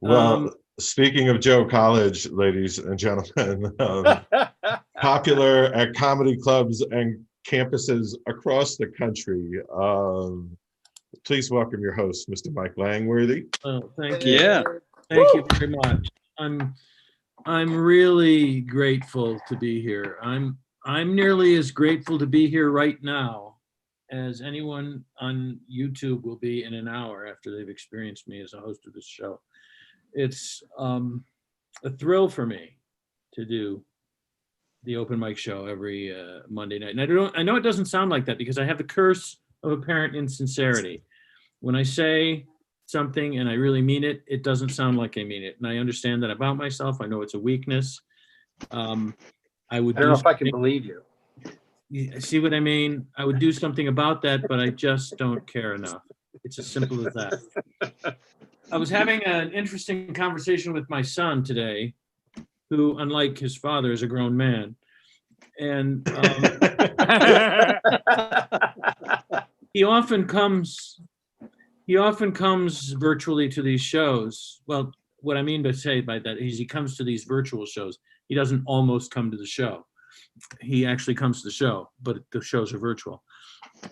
Well, speaking of Joe College, ladies and gentlemen, popular at comedy clubs and campuses across the country. Please welcome your host, Mr. Mike Langworthy. Oh, thank you. Yeah. Thank you very much. I'm really grateful to be here. I'm nearly as grateful to be here right now as anyone on YouTube will be in an hour after they've experienced me as a host of this show. It's a thrill for me to do the open mic show every Monday night. And I know it doesn't sound like that because I have the curse of apparent insincerity. When I say something and I really mean it, it doesn't sound like I mean it. And I understand that about myself. I know it's a weakness. I don't know if I can believe you. You see what I mean? I would do something about that, but I just don't care enough. It's as simple as that. I was having an interesting conversation with my son today, who, unlike his father, is a grown man. And he often comes virtually to these shows. Well, what I mean to say by that is he comes to these virtual shows. He doesn't almost come to the show. He actually comes to the show, but the shows are virtual.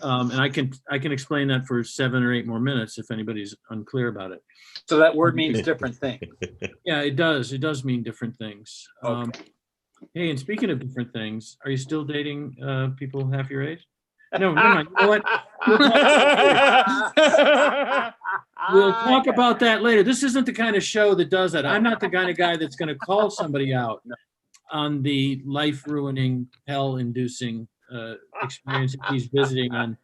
And I can explain that for 7 or 8 more minutes if anybody's unclear about it. So that word means different things. Yeah, it does. It does mean different things. Okay. Hey, and speaking of different things, are you still dating people half your age? No, never mind. You know what? We'll talk about that later. This isn't the kind of show that does that. I'm not the kind of guy that's going to call somebody out on the life-ruining, hell-inducing experience he's visiting on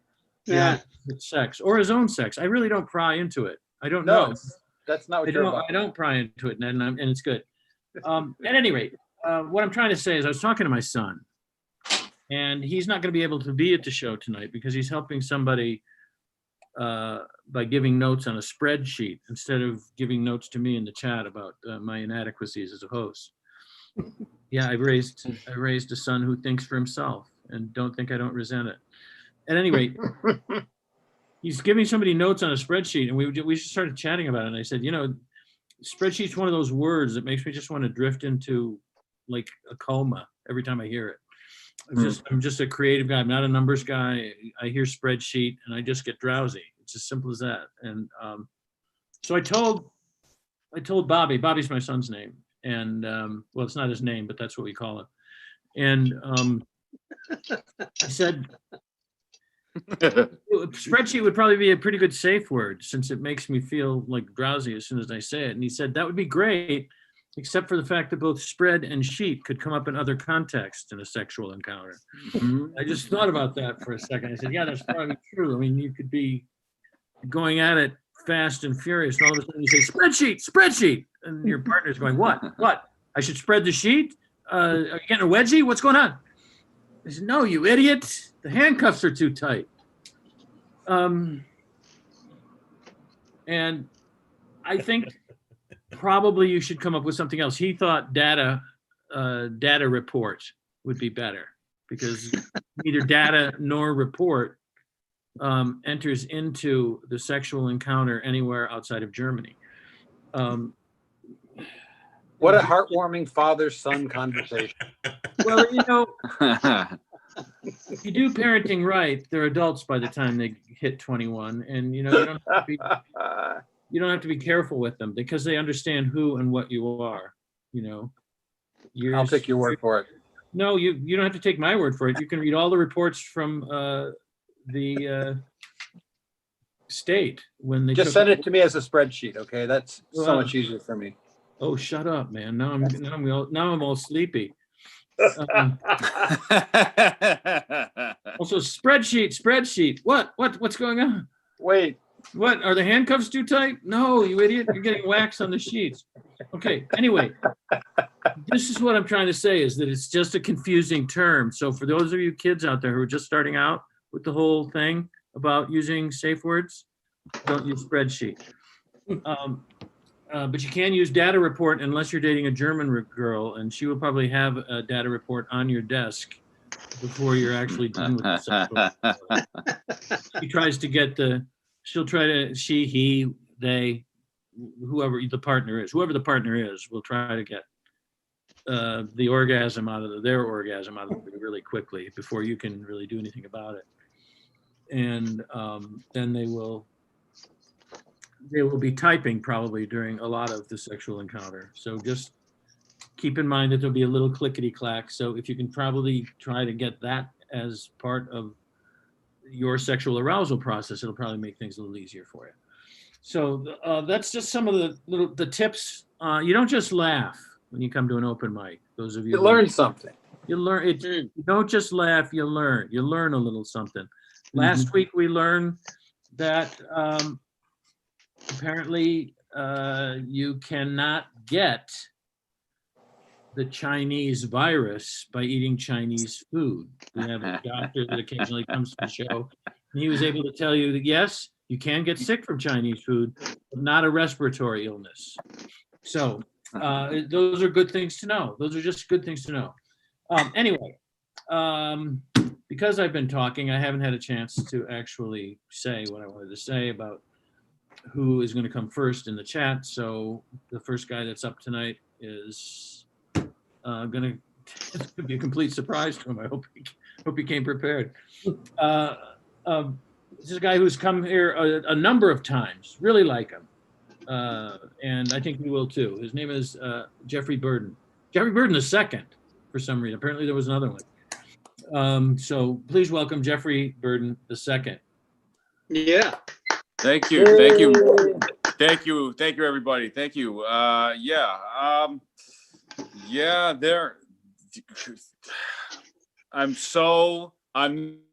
sex or his own sex. I really don't pry into it. I don't know. That's not what you're about. I don't pry into it, Ned, and it's good. At any rate, what I'm trying to say is I was talking to my son, and he's not going to be able to be at the show tonight because he's helping somebody by giving notes on a spreadsheet instead of giving notes to me in the chat about my inadequacies as a host. Yeah, I raised a son who thinks for himself, and don't think I don't resent it. At any rate, he's giving somebody notes on a spreadsheet, and we just started chatting about it. And I said, you know, spreadsheet's one of those words that makes me just want to drift into like a coma every time I hear it. I'm just a creative guy. I'm not a numbers guy. I hear spreadsheet and I just get drowsy. It's as simple as that. And so I told Bobby. Bobby's my son's name, and well, it's not his name, but that's what we call him. And I said, spreadsheet would probably be a pretty good safe word since it makes me feel like drowsy as soon as I say it. And he said, that would be great, except for the fact that both spread and sheet could come up in other contexts in a sexual encounter. I just thought about that for a second. I said, yeah, that's probably true. I mean, you could be going at it fast and furious, and all of a sudden you say, spreadsheet. And your partner's going, what? I should spread the sheet? Are you getting a wedgie? What's going on? I said, no, you idiot. The handcuffs are too tight. And I think probably you should come up with something else. He thought data report would be better because neither data nor report enters into the sexual encounter anywhere outside of Germany. What a heartwarming father-son conversation. Well, you know, if you do parenting right, they're adults by the time they hit 21, and you know you don't have to be careful with them because they understand who and what you are. You know, I'll take your word for it. No, you don't have to take my word for it. You can read all the reports from the state when they just send it to me as a spreadsheet. Okay, that's so much easier for me. Oh, shut up, man! Now I'm all sleepy. Also, spreadsheet. What's going on? Wait. What, are the handcuffs too tight? No, you idiot! You're getting wax on the sheets. Okay. Anyway, this is what I'm trying to say is that it's just a confusing term. So for those of you kids out there who are just starting out with the whole thing about using safe words, don't use spreadsheet. But you can use data report unless you're dating a German girl, and she will probably have a data report on your desk before you're actually done with the sexual. She tries to get she, he, they, whoever the partner is will try to get the orgasm out of their orgasm out of them really quickly before you can really do anything about it. And then they will be typing probably during a lot of the sexual encounter. So just keep in mind that there'll be a little clickety clack. So if you can probably try to get that as part of your sexual arousal process, it'll probably make things a little easier for you. So that's just some of the tips. You don't just laugh when you come to an open mic. Those of you You learn something. you learn it. You don't just laugh. You learn a little something. Last week we learned that apparently you cannot get the Chinese virus by eating Chinese food. We have a doctor that occasionally comes to the show, and he was able to tell you that yes, you can get sick from Chinese food, but not a respiratory illness. So those are good things to know. Those are just good things to know. Anyway, because I've been talking, I haven't had a chance to actually say what I wanted to say about who is going to come first in the chat. So the first guy that's up tonight is going to be a complete surprise to him. I hope he came prepared. This is a guy who's come here a number of times. Really like him, and I think you will too. His name is Jeffrey Burden. Jeffrey Burden II, for some reason. Apparently there was another one. So please welcome Jeffrey Burden II. Yeah. Thank you. Thank you. Thank you. Thank you, everybody. Thank you. I'm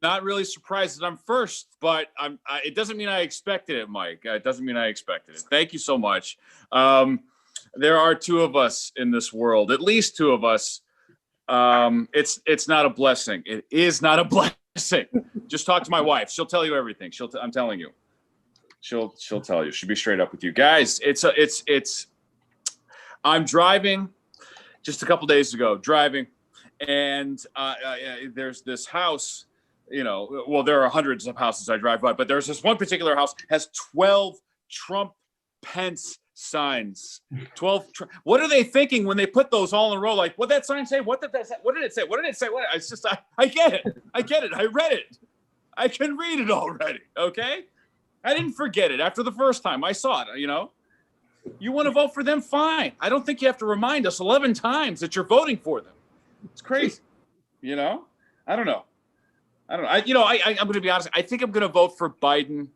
not really surprised that I'm first, but it doesn't mean I expected it, Mike. It doesn't mean I expected it. Thank you so much. There are two of us in this world, at least two of us. It's not a blessing. It is not a blessing. Just talk to my wife. She'll tell you everything. I'm telling you. She'll tell you. She'll be straight up with you guys. I'm driving just a couple days ago, and there's this house, well, there are hundreds of houses I drive by, but there's this one particular house has 12 Trump Pence signs. 12. What are they thinking when they put those all in a row? Like, what did that sign say? What did that say? What did it say? What did it say? It's just, I get it. I get it. I read it. I can read it already. Okay. I didn't forget it after the first time I saw it, You want to vote for them? Fine. I don't think you have to remind us 11 times that you're voting for them. It's crazy. I don't know. I'm going to be honest. I think I'm going to vote for Biden,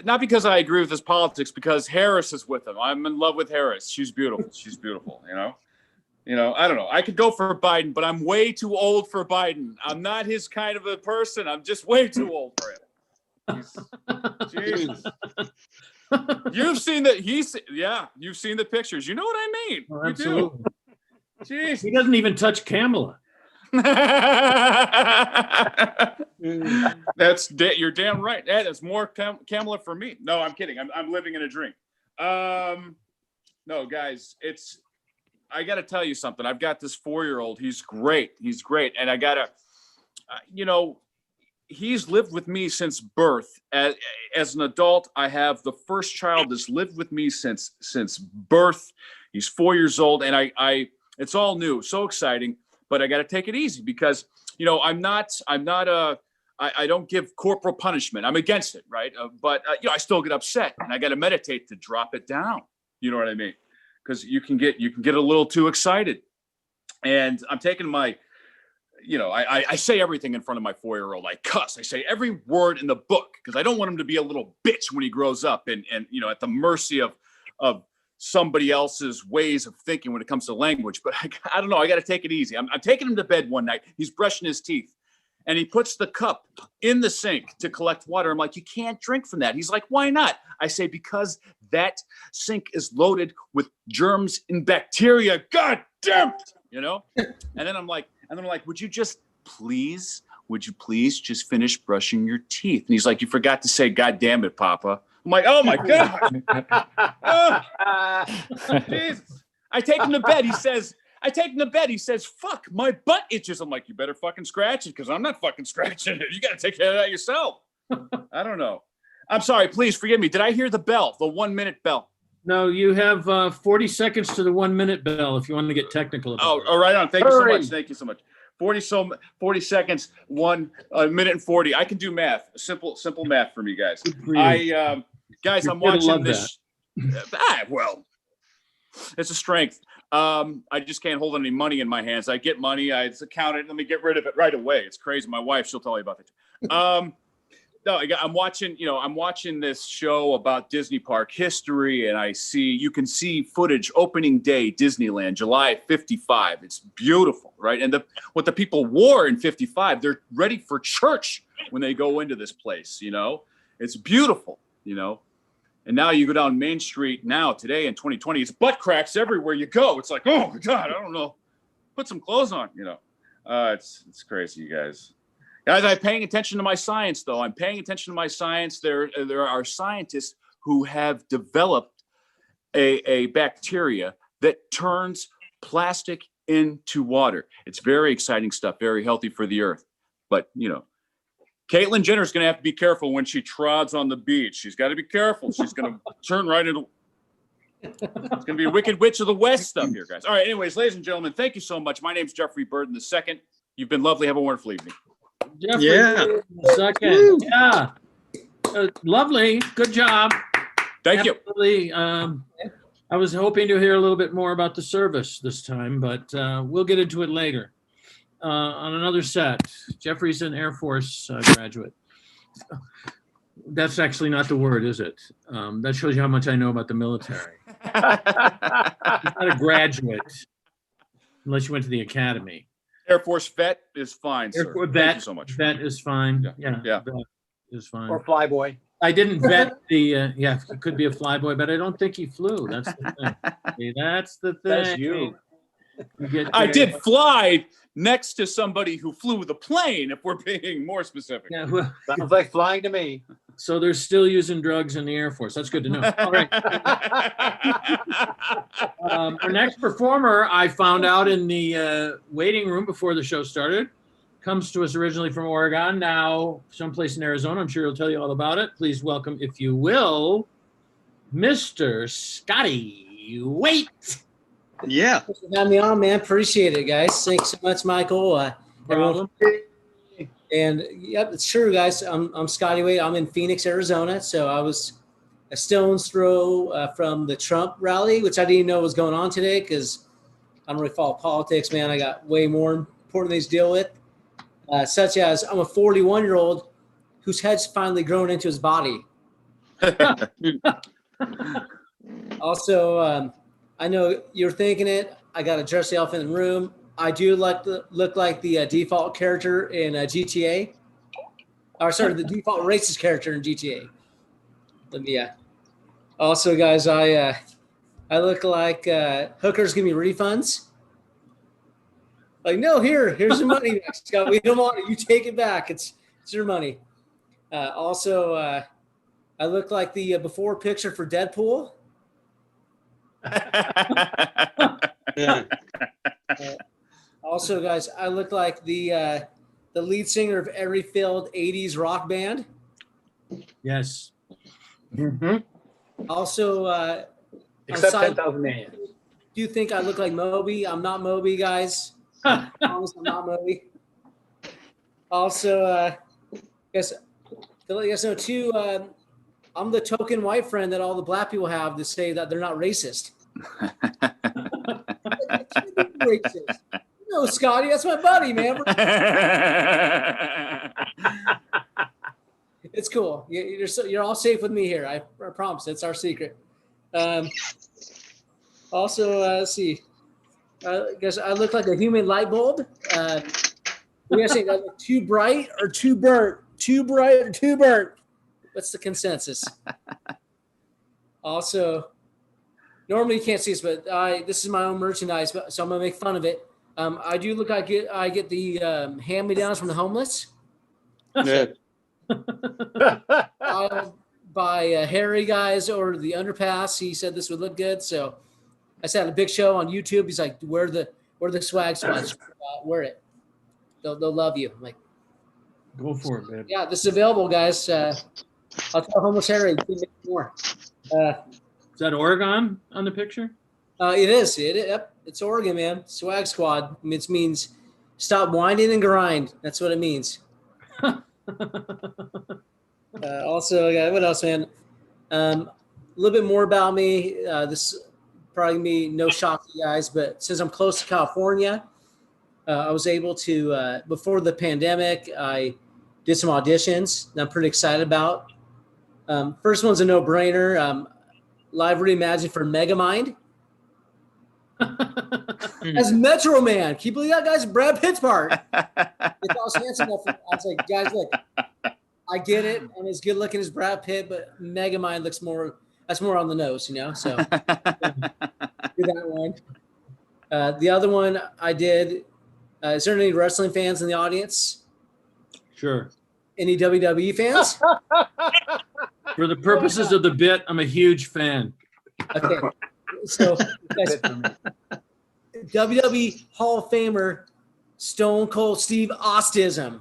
not because I agree with his politics, because Harris is with him. I'm in love with Harris. She's beautiful. I don't know. I could go for Biden, but I'm way too old for Biden. I'm not his kind of a person. I'm just way too old for him. Jesus. You've seen you've seen the pictures. You know what I mean? Oh, absolutely. You do. Jeez. He doesn't even touch Kamala. You're damn right. That's more Kamala for me. No, I'm kidding. I'm living in a dream. No, guys, I got to tell you something. I've got this 4-year-old. He's great. And I got to, he's lived with me since birth. As an adult, I have the first child that's lived with me since birth. He's 4 years old, and I it's all new, so exciting. But I got to take it easy because I don't give corporal punishment. I'm against it, right? But I still get upset, and I got to meditate to drop it down. You know what I mean? Because you can get a little too excited, and I'm taking my. I say everything in front of my 4-year-old. I cuss. I say every word in the book because I don't want him to be a little bitch when he grows up and at the mercy of somebody else's ways of thinking when it comes to language. But I don't know. I got to take it easy. I'm taking him to bed one night. He's brushing his teeth and he puts the cup in the sink to collect water. I'm like, you can't drink from that. He's like, why not? I say, because that sink is loaded with germs and bacteria. God damn it. And then I'm like, would you please just finish brushing your teeth? And he's like, you forgot to say, God damn it, Papa. I'm like, oh my God. Oh, Jesus. I take him to bed. He says, fuck, my butt itches. I'm like, you better fucking scratch it because I'm not fucking scratching it. You got to take care of that yourself. I don't know. I'm sorry. Please forgive me. Did I hear the bell? The 1 minute bell? No, you have 40 seconds to the 1 minute bell if you want to get technical about Oh, it. all right on. Thank you so Hurry. much. Thank you so much. 40 seconds, 1 minute and 40. I can do math. Simple math for me, guys. Good for you. Guys, You're I'm gonna watching love this. Well, it's a strength. I just can't hold any money in my hands. I get money, it's accounted. Let me get rid of it right away. It's crazy. My wife, she'll tell you about that. No, I'm watching this show about Disney park history, and you can see footage opening day, Disneyland, July 55. It's beautiful, right? And what the people wore in 55, they're ready for church when they go into this place, It's beautiful, And now you go down Main Street today in 2020, it's butt cracks everywhere you go. It's like, oh my God, I don't know. Put some clothes on, It's crazy, you guys. Guys, I'm paying attention to my science, though. I'm paying attention to my science. There are scientists who have developed a bacteria that turns plastic into water. It's very exciting stuff, very healthy for the earth. But, Caitlyn Jenner's going to have to be careful when she trods on the beach. She's got to be careful. She's going to turn right into... It's going to be a Wicked Witch of the West stuff here, guys. All right, anyways, ladies and gentlemen, thank you so much. My name's Jeffrey Burden II. You've been lovely. Have a wonderful evening. Jeffrey, Yeah. second. Woo. Yeah. Lovely. Good job. Thank you. Absolutely. I was hoping to hear a little bit more about the service this time, but we'll get into it later. On another set, Jeffrey's an Air Force graduate. That's actually not the word, is it? That shows you how much I know about the military. He's not a graduate, unless you went to the academy. Air Force vet is fine, sir. Thank you so much. Vet is fine. Yeah. Vet is fine. Or flyboy. I didn't vet the, it could be a flyboy, but I don't think he flew. That's the thing. See, that's the thing. That's you. I did fly next to somebody who flew the plane, if we're being more specific. Yeah, well, Sounds like flying to me. so they're still using drugs in the Air Force. That's good to know. All right. Our next performer, I found out in the waiting room before the show started, comes to us originally from Oregon, now someplace in Arizona. I'm sure he'll tell you all about it. Please welcome, if you will, Mr. Scotty Waite. Yeah. Thanks for having me on, man. Appreciate it, guys. Thanks so much, Michael. Problem. And yep, it's true, guys. I'm Scotty Waite. I'm in Phoenix, Arizona. So I was a stone's throw from the Trump rally, which I didn't even know was going on today because I don't really follow politics, man. I got way more important things to deal with, such as I'm a 41-year-old whose head's finally grown into his body. Also, I know you're thinking it. I got to dress the elephant in the room. I do look like the default character in GTA. Or sorry, the default racist character in GTA. But yeah. Also, guys, I look like hookers give me refunds. Like, no, here's your money, Scott. We don't want it. You take it back. It's your money. Also, I look like the before picture for Deadpool. Yeah. Also, guys, I look like the lead singer of every failed 80s rock band. Yes. Also, Except on side- 10,000 Man. do you think I look like Moby? I'm not Moby, guys. I promise I'm not Moby. Also, guys, to let you guys know too, I'm the token white friend that all the black people have to say that they're not racist. Racist. No, Scotty, that's my buddy, man. It's cool. You're all safe with me here. I promise. It's our secret. Also, let's see. I guess I look like a human light bulb. What do you guys think? I look too bright or too burnt? Too bright or too burnt? What's the consensus? Also, normally you can't see this, but this is my own merchandise, so I'm gonna make fun of it. I do look like I get the hand-me-downs from the homeless. Yeah. By Harry, guys, or the underpass. He said this would look good, so I said a big show on YouTube. He's like, "Where the swag spots? Wear it. They'll love you." I'm like, Go for it, man. yeah, this is available, guys. I'll tell Homo Harry. You can make more. Is that Oregon on the picture? It is. Yep. It's Oregon, man. Swag Squad. It means stop whining and grind. That's what it means. Also, what else, man? A little bit more about me. This probably gonna be no shock to you guys, but since I'm close to California, I was able to, before the pandemic, I did some auditions that I'm pretty excited about. First one's a no-brainer. Live reimagined for Megamind. As Metro Man. Can you believe that, guys? Brad Pitt's part. If I was handsome enough, I was like, guys, look, I get it. I'm as good looking as Brad Pitt, but Megamind looks more, that's more on the nose, you know? So do that one. The other one I did, is there any wrestling fans in the audience? Sure. Any WWE fans? For the purposes of the bit, I'm a huge fan. Okay. So, guys, WWE Hall of Famer Stone Cold Steve Austism.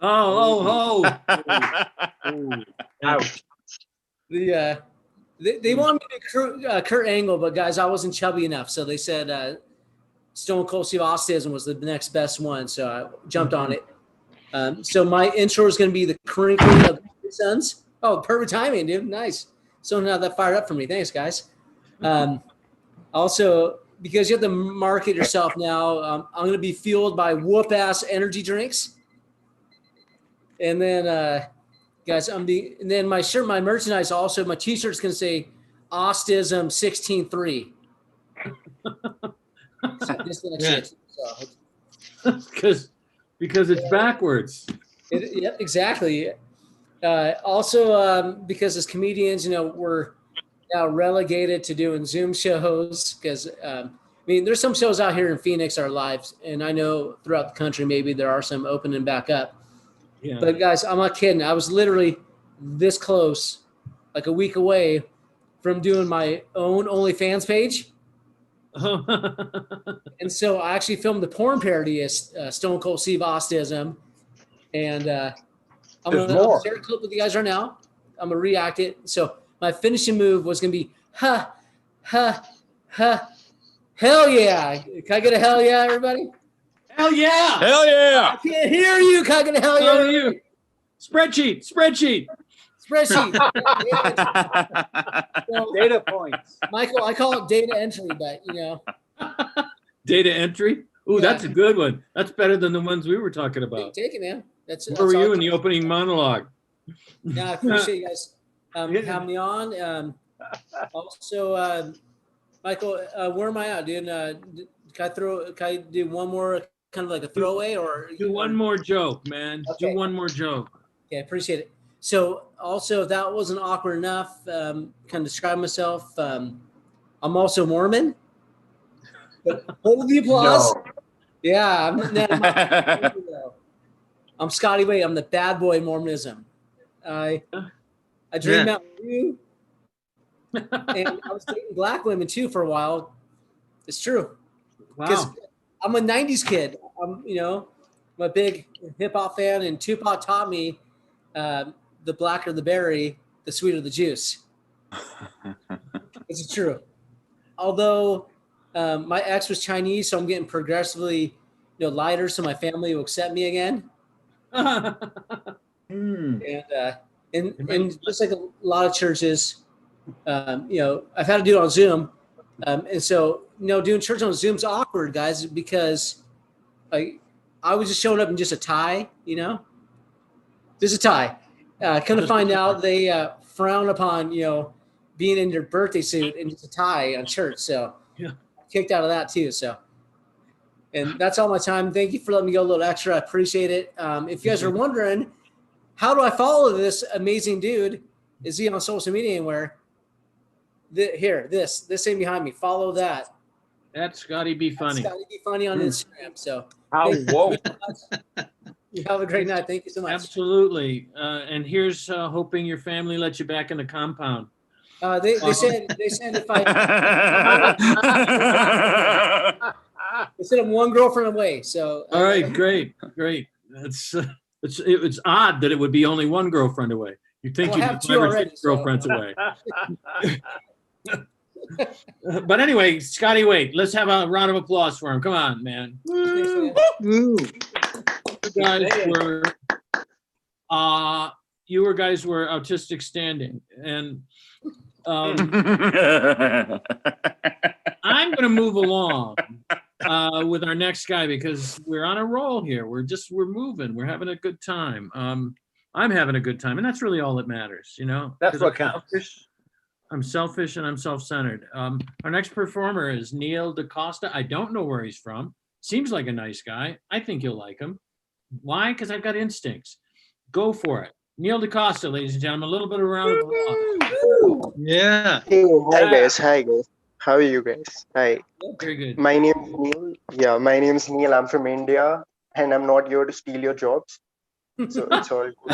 Oh. Ouch. They wanted me to be Kurt Angle, but guys, I wasn't chubby enough. So they said Stone Cold Steve Austism was the next best one. So I jumped on it. So my intro is going to be the crinkling of the Suns. Oh, perfect timing, dude. Nice. So now that fired up for me. Thanks, guys. Also, because you have to market yourself now, I'm going to be fueled by whoop-ass energy drinks. And then, guys, and then my shirt, my merchandise also, my t-shirt's going to say Austism 16-3. So just the next shit. So. Because it's backwards. Yep, exactly. Also, because as comedians, you know, we're now relegated to doing Zoom shows because, I mean, there's some shows out here in Phoenix are live, and I know throughout the country maybe there are some opening back up. Yeah. But guys, I'm not kidding. I was literally this close, like a week away from doing my own OnlyFans page. And so I actually filmed the porn parody of Stone Cold Steve Austism. And I'm going to share a clip with you guys right now. I'm going to react it. So my finishing move was going to be, hell yeah. Can I get a hell yeah, everybody? Hell yeah! Hell yeah! I can't hear you. Can I get a hell yeah? Hell you! Spreadsheet. Spreadsheet. So, Data points. Michael, I call it data entry, but you know. Data entry? Ooh, Yeah. That's a good one. That's better than the ones we were talking about. Take it, man. Where were you in the opening monologue? Yeah, I appreciate you guys having me on. Also, Michael, where am I at, dude? Can I do one more kind of like a throwaway or Do one more joke, man. Okay. Do one more joke. Yeah, appreciate it. So also, if that wasn't awkward enough, kind of describe myself. I'm also Mormon. But hold the applause. No. Yeah, I'm Scotty Waite. I'm the bad boy Mormonism. I dream about you, and I was dating black women too for a while. It's true. Because Wow. I'm a '90s kid. I'm a big hip hop fan, and Tupac taught me the blacker the berry, the sweeter the juice. It's true. Although my ex was Chinese, so I'm getting progressively lighter, so my family will accept me again. And just like a lot of churches, I've had to do it on Zoom, and so doing church on Zoom's awkward, guys, because I was just showing up in just a tie, just a tie. Come to find out, they frown upon being in your birthday suit and just a tie on church. So Yeah. kicked out of that too. So, and that's all my time. Thank you for letting me go a little extra. I appreciate it. If you guys are wondering, how do I follow this amazing dude? Is he on social media anywhere? This thing behind me. Follow that. That's Scotty Be Funny. Scotty Be Funny on Instagram. So How woke. you have a great night. Thank you so much. Absolutely. And here's hoping your family lets you back in the compound. They said if I they said I'm one girlfriend away. So All right, great. It's odd that it would be only one girlfriend away. You think Well, you I have have 5 two or already, 6 so- girlfriends away. But anyway, Scotty Waite, let's have a round of applause for him. Come on, man. Thanks, man. Woo. You guys were autistic standing, and I'm going to move along with our next guy because we're on a roll here. We're moving. We're having a good time. I'm having a good time, and that's really all that matters, you know. That's 'Cause what I'm counts. selfish. I'm selfish and I'm self-centered. Our next performer is Neil Decosta. I don't know where he's from. Seems like a nice guy. I think you'll like him. Why? Because I've got instincts. Go for it. Neil Decosta, ladies and gentlemen. A little bit of a round of applause. Yeah. Hey, hi Yeah. guys. Hi guys. How are you guys? Hi. Very good. My name is Neil. Yeah, my name is Neil. I'm from India, and I'm not here to steal your jobs. So it's all good.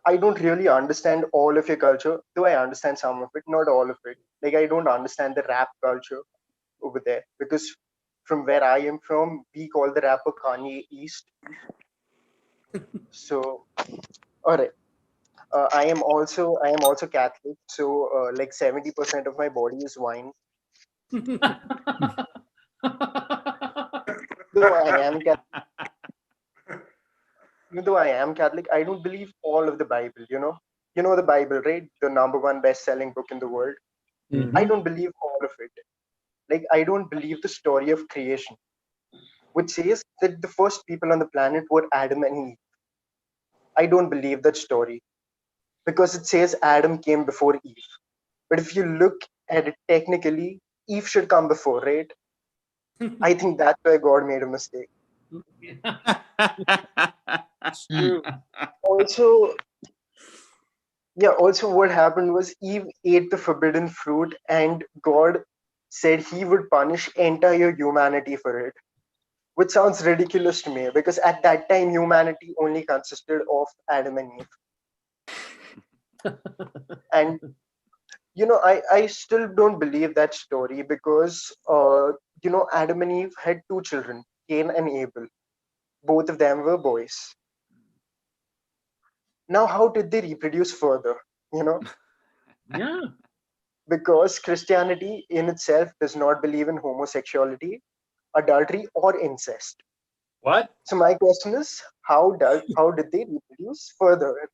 I don't really understand all of your culture, though I understand some of it, not all of it. Like I don't understand the rap culture over there because from where I am from, we call the rapper Kanye East. So, all right. I am also Catholic, so like 70% of my body is wine. Though I am Catholic, even though I am Catholic, I don't believe all of the Bible. You know the Bible, right? The number one best-selling book in the world. I don't believe all of it. Like I don't believe the story of creation, which says that the first people on the planet were Adam and Eve. I don't believe that story because it says Adam came before Eve. But if you look at it technically, Eve should come before, right? I think that's where God made a mistake. It's true. Also, what happened was Eve ate the forbidden fruit and God said he would punish entire humanity for it, which sounds ridiculous to me because at that time humanity only consisted of Adam and Eve. And I still don't believe that story because Adam and Eve had two children, Cain and Abel. Both of them were boys. Now how did they reproduce further? Yeah. Because Christianity in itself does not believe in homosexuality, adultery, or incest. What? So my question is, how did they reproduce further?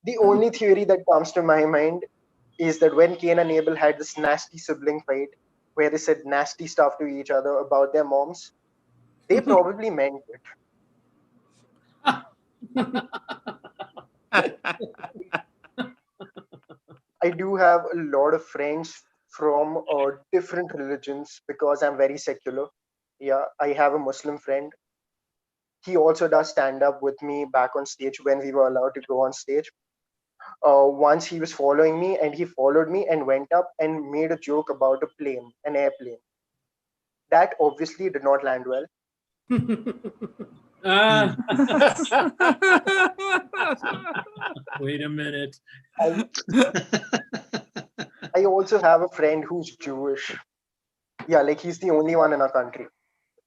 The only theory that comes to my mind is that when Cain and Abel had this nasty sibling fight, where they said nasty stuff to each other about their moms, they probably meant it. I do have a lot of friends from different religions because I'm very secular. Yeah, I have a Muslim friend. He also does stand up with me back on stage when we were allowed to go on stage. Once he was following me and he followed me and went up and made a joke about an airplane. That obviously did not land well. Wait a minute. I also have a friend who's Jewish. Yeah, like he's the only one in our country.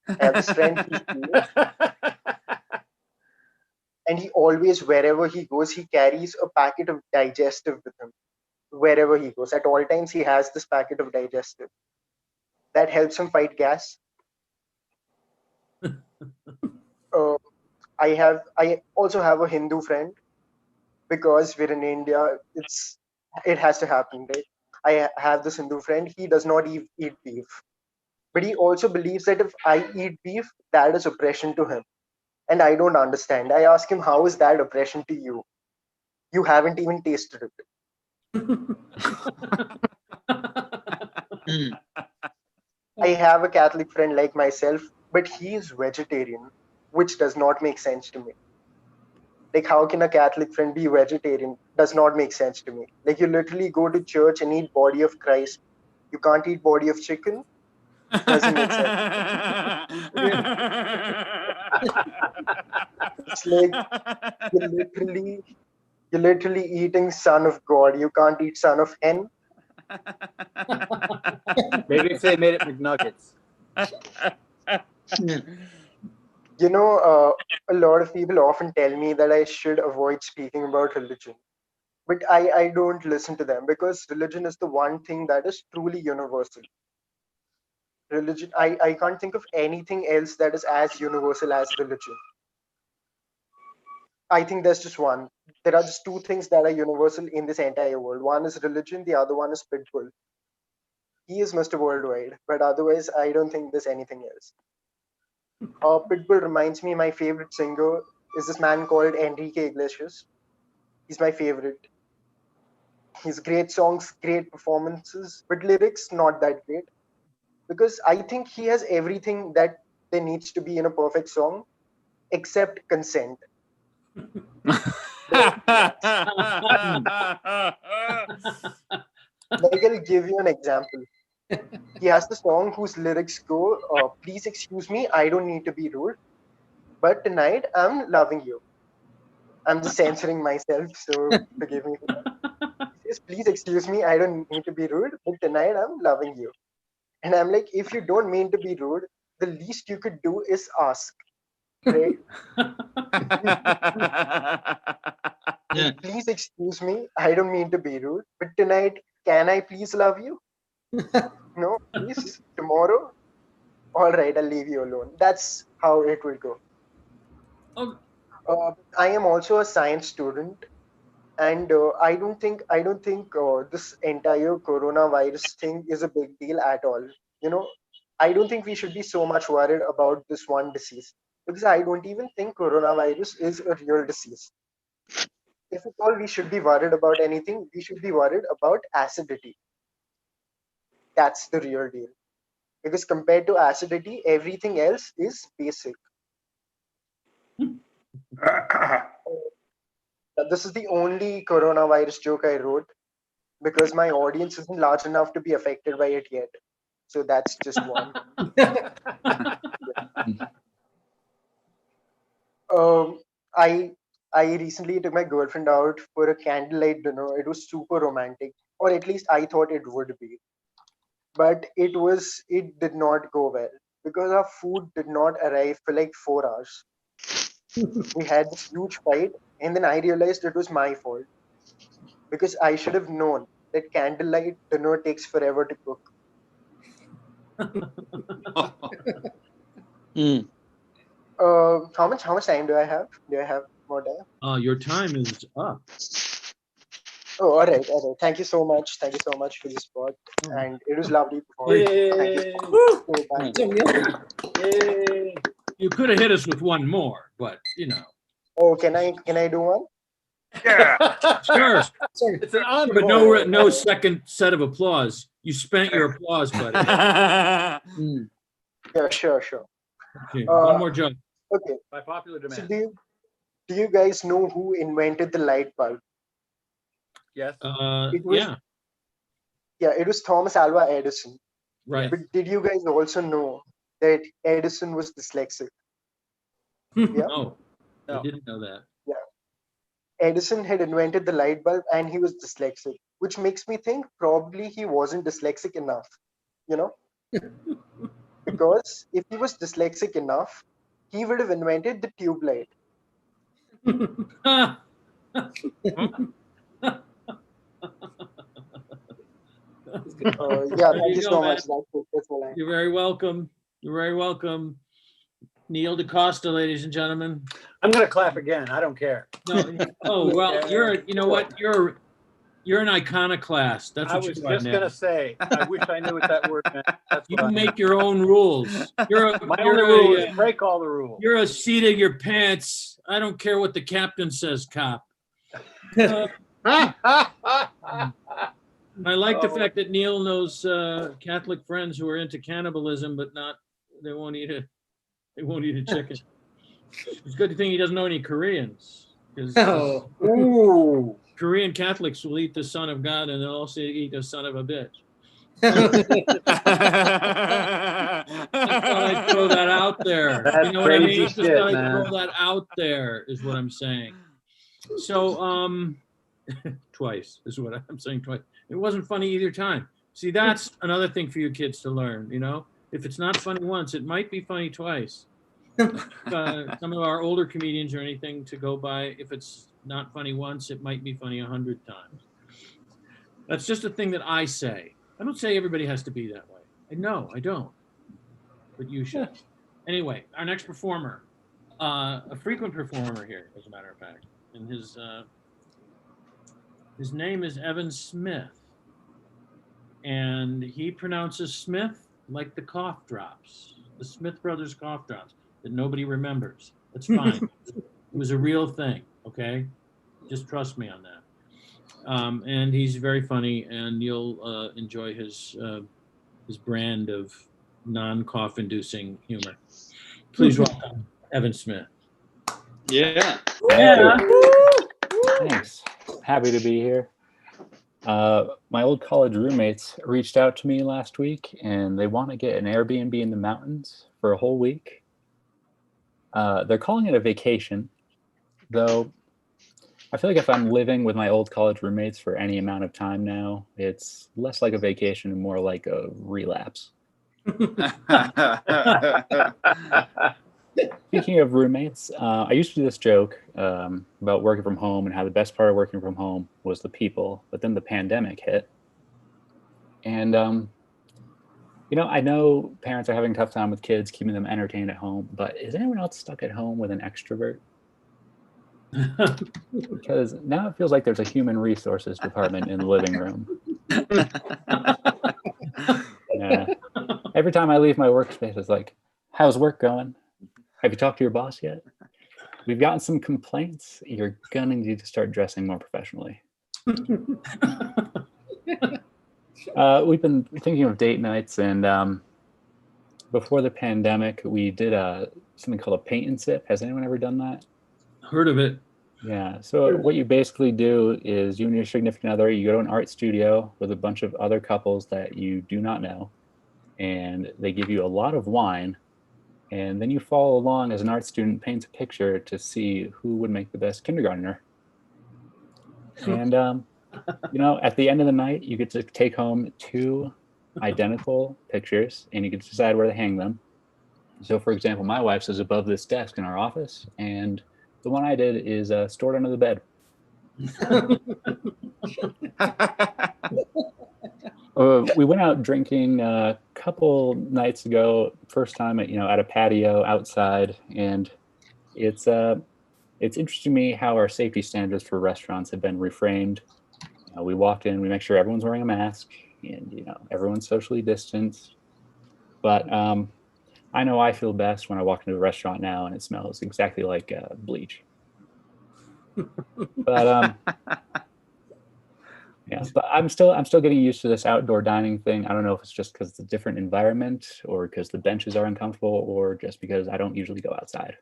I have this friend, he's Jewish, and he always, wherever he goes, he carries a packet of digestive with him. Wherever he goes, at all times, he has this packet of digestive. That helps him fight gas. I also have a Hindu friend because we're in India. It has to happen, right? I have this Hindu friend. He does not eat beef, but he also believes that if I eat beef, that is oppression to him. And I don't understand. I ask him, how is that oppression to you? You haven't even tasted it. I have a Catholic friend like myself, but he is vegetarian, which does not make sense to me. Like, how can a Catholic friend be vegetarian? Does not make sense to me. Like, you literally go to church and eat body of Christ. You can't eat body of chicken. Doesn't make sense. It's like you're literally eating son of God. You can't eat son of hen. Maybe if they made it McNuggets. You know, a lot of people often tell me that I should avoid speaking about religion. But I don't listen to them because religion is the one thing that is truly universal. Religion, I can't think of anything else that is as universal as religion. I think there's just one. There are just two things that are universal in this entire world. One is religion, the other one is Pitbull. He is Mr. Worldwide, but otherwise, I don't think there's anything else. Pitbull reminds me, my favorite singer is this man called Enrique Iglesias. He's my favorite. He's great songs, great performances, but lyrics not that great. Because I think he has everything that there needs to be in a perfect song, except consent. Like I'll give you an example. He has the song whose lyrics go, "Please excuse me, I don't need to be rude, but tonight I'm loving you." I'm just censoring myself, so forgive me for that. He says, "Please excuse me, I don't need to be rude, but tonight I'm loving you." And I'm like, if you don't mean to be rude, the least you could do is ask, right? Like, please excuse me, I don't mean to be rude, but tonight, can I please love you? No, please, tomorrow? All right, I'll leave you alone. That's how it will go. Oh, I am also a science student, and I don't think this entire coronavirus thing is a big deal at all. You know, I don't think we should be so much worried about this one disease because I don't even think coronavirus is a real disease. If at all we should be worried about anything, we should be worried about acidity. That's the real deal. Because compared to acidity, everything else is basic. This is the only coronavirus joke I wrote because my audience isn't large enough to be affected by it yet. So that's just one. Um, I I recently took my girlfriend out for a candlelight dinner. It was super romantic, or at least I thought it would be. But it did not go well because our food did not arrive for like 4 hours. We had this huge fight, and then I realized it was my fault because I should have known that candlelight dinner takes forever to cook. Mm. How much time do I have? Do I have more time? your time is up. Oh, all right, all right. Thank you so much. Thank you so much for the spot, and it was lovely performing. Thank you. So, bye. Jim, yeah. Yay. You could have hit us with one more, but you know. Oh, can I do one? Sure, Sorry. It's an but encore. no second set of applause. You spent your applause, buddy. Mm. Yeah, sure. Okay, one more joke. Okay. By popular So demand. do you guys know who invented the light bulb? Yes. It was it was Thomas Alva Edison. Right. But did you guys also know that Edison was dyslexic? Yeah. No, I No. didn't know that. Edison had invented the light bulb and he was dyslexic, which makes me think probably he wasn't dyslexic enough, you know? Because if he was dyslexic enough, he would have invented the tube light. Yeah, There thank you you go, so man. much. That's all I You're very welcome. You're very welcome. Neil Decosta, ladies and gentlemen. I'm gonna clap again. I don't care. No, oh well, you know what? You're an iconoclast. That's I what was you are just now. gonna say. I wish I knew what that word meant. That's You what I make your own rules. My only rule is break all the rules. You're a seat in your pants. I don't care what the captain says, cop. I like the fact that Neil knows Catholic friends who are into cannibalism, but they won't eat a chicken. It's a good thing he doesn't know any Koreans, because Oh. Ooh. Korean Catholics will eat the Son of God and they'll also eat the son of a bitch. I thought I'd throw that out there. That's You know what I crazy mean? Just shit, thought I'd man. throw that out there is what I'm saying. So, twice is what I'm saying. Twice. It wasn't funny either time. See, that's another thing for you kids to learn. You know, if it's not funny once, it might be funny twice. some of our older comedians or anything to go by. If it's not funny once, it might be funny 100 times. That's just a thing that I say. I don't say everybody has to be that way. No, I don't. But you should. Anyway, our next performer, a frequent performer here, as a matter of fact, and his name is Edward Smyth, and he pronounces Smith like the cough drops, the Smith brothers cough drops that nobody remembers. That's fine. It was a real thing. Okay, just trust me on that. And he's very funny, and you'll enjoy his brand of non-cough-inducing humor. Please welcome Edward Smyth. Yeah. Yeah. Thanks. Happy to be here. My old college roommates reached out to me last week, and they want to get an Airbnb in the mountains for a whole week. They're calling it a vacation, though I feel like if I'm living with my old college roommates for any amount of time now, it's less like a vacation and more like a relapse. Speaking of roommates, I used to do this joke about working from home and how the best part of working from home was the people, but then the pandemic hit. And, I know parents are having a tough time with kids, keeping them entertained at home, but is anyone else stuck at home with an extrovert? Because now it feels like there's a human resources department in the living room. Yeah. Every time I leave my workspace, it's like, how's work going? Have you talked to your boss yet? We've gotten some complaints. You're gonna need to start dressing more professionally. We've been thinking of date nights, and before the pandemic, we did something called a paint and sip. Has anyone ever done that? Heard of it. Yeah. So what you basically do is you and your significant other, you go to an art studio with a bunch of other couples that you do not know, and they give you a lot of wine, and then you follow along as an art student paints a picture to see who would make the best kindergartner. And at the end of the night, you get to take home 2 identical pictures, and you get to decide where to hang them. So, for example, my wife's is above this desk in our office, and the one I did is stored under the bed. We went out drinking a couple nights ago. First time at a patio outside, and it's interesting to me how our safety standards for restaurants have been reframed. We walked in, we make sure everyone's wearing a mask, and everyone's socially distanced. But I know I feel best when I walk into a restaurant now and it smells exactly like bleach. But but I'm still getting used to this outdoor dining thing. I don't know if it's just because it's a different environment, or because the benches are uncomfortable, or just because I don't usually go outside.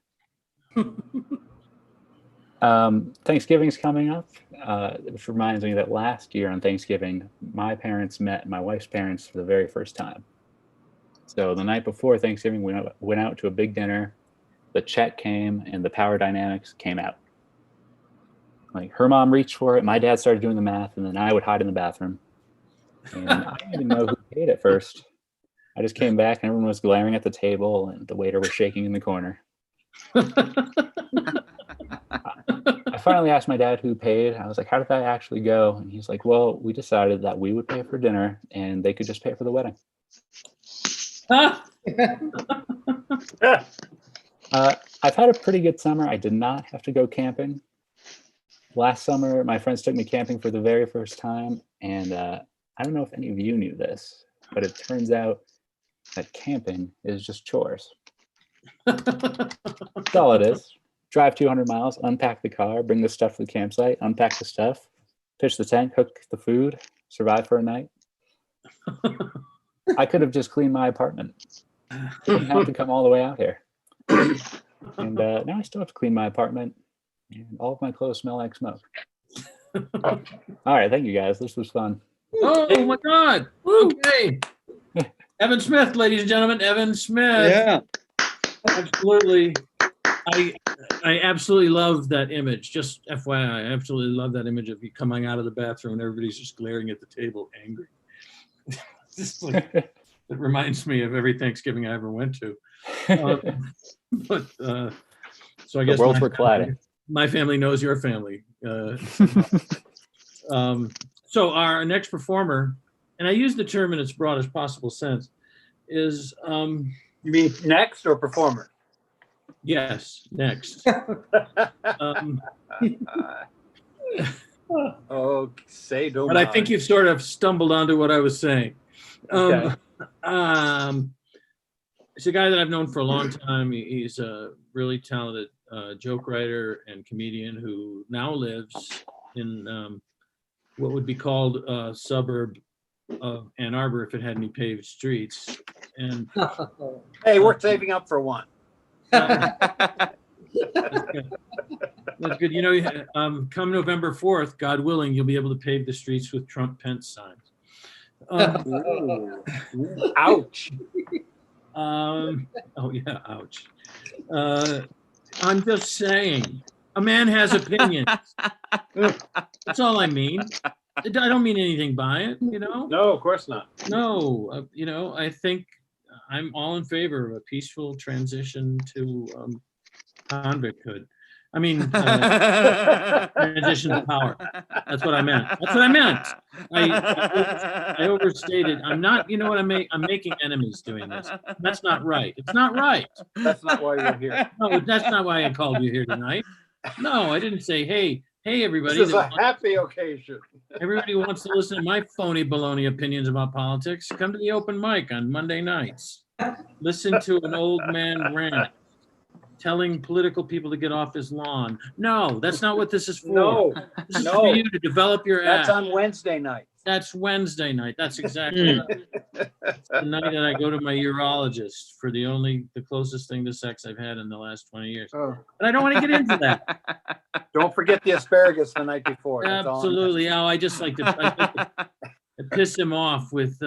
Thanksgiving's coming up, which reminds me that last year on Thanksgiving, my parents met my wife's parents for the very first time. So the night before Thanksgiving, we went out to a big dinner. The check came and the power dynamics came out. Like, her mom reached for it, my dad started doing the math, and then I would hide in the bathroom. And I didn't even know who paid at first. I just came back and everyone was glaring at the table and the waiter was shaking in the corner. I finally asked my dad who paid. I was like, how did that actually go? And he's like, well, we decided that we would pay for dinner and they could just pay for the wedding. I've had a pretty good summer. I did not have to go camping. Last summer, my friends took me camping for the very first time. And I don't know if any of you knew this, but it turns out that camping is just chores. That's all it is. Drive 200 miles, unpack the car, bring the stuff to the campsite, unpack the stuff, pitch the tent, cook the food, survive for a night. I could have just cleaned my apartment. Didn't have to come all the way out here. And now I still have to clean my apartment, and all of my clothes smell like smoke. All right, thank you guys. This was fun. Oh my God! Okay, Edward Smyth, ladies and gentlemen, Edward Smyth. Yeah. Absolutely. I absolutely love that image. Just FYI, I absolutely love that image of you coming out of the bathroom and everybody's just glaring at the table, angry. Just like, It reminds me of every Thanksgiving I ever went to. So I guess worlds were colliding. my family knows your family. So our next performer, and I use the term in its broadest possible sense, is You mean next or performer? yes, next. Oh, say no. But I think you've sort of stumbled onto what I was saying. Okay. It's a guy that I've known for a long time. He's a really talented joke writer and comedian who now lives in what would be called a suburb of Ann Arbor if it had any paved streets. And Hey, we're saving up for one. that's good. You know, come November 4th, God willing, you'll be able to pave the streets with Trump-Pence signs. Ouch. Oh yeah, ouch. I'm just saying, a man has opinions. That's all I mean. I don't mean anything by it, you know? No, of course not. No, you know, I think I'm all in favor of a peaceful transition to convicthood. I mean, transition to power. That's what I meant. That's what I meant. I overstated. I'm not, you know what I'm making enemies doing this. That's not right. It's not right. That's not why you're here. No, that's not why I called you here tonight. No, I didn't say, hey, everybody. This is a happy occasion. Everybody who wants to listen to my phony baloney opinions about politics, come to the open mic on Monday nights. Listen to an old man rant, telling political people to get off his lawn. No, that's not what this is for. No, This is for you to develop your that's act. on Wednesday night. That's Wednesday night. That's exactly right. It's the night that I go to my urologist for the closest thing to sex I've had in the last 20 years. Oh. But I don't want to get into that. Don't forget the asparagus the night before. That's all I'm Absolutely. Oh, I just like to piss him off with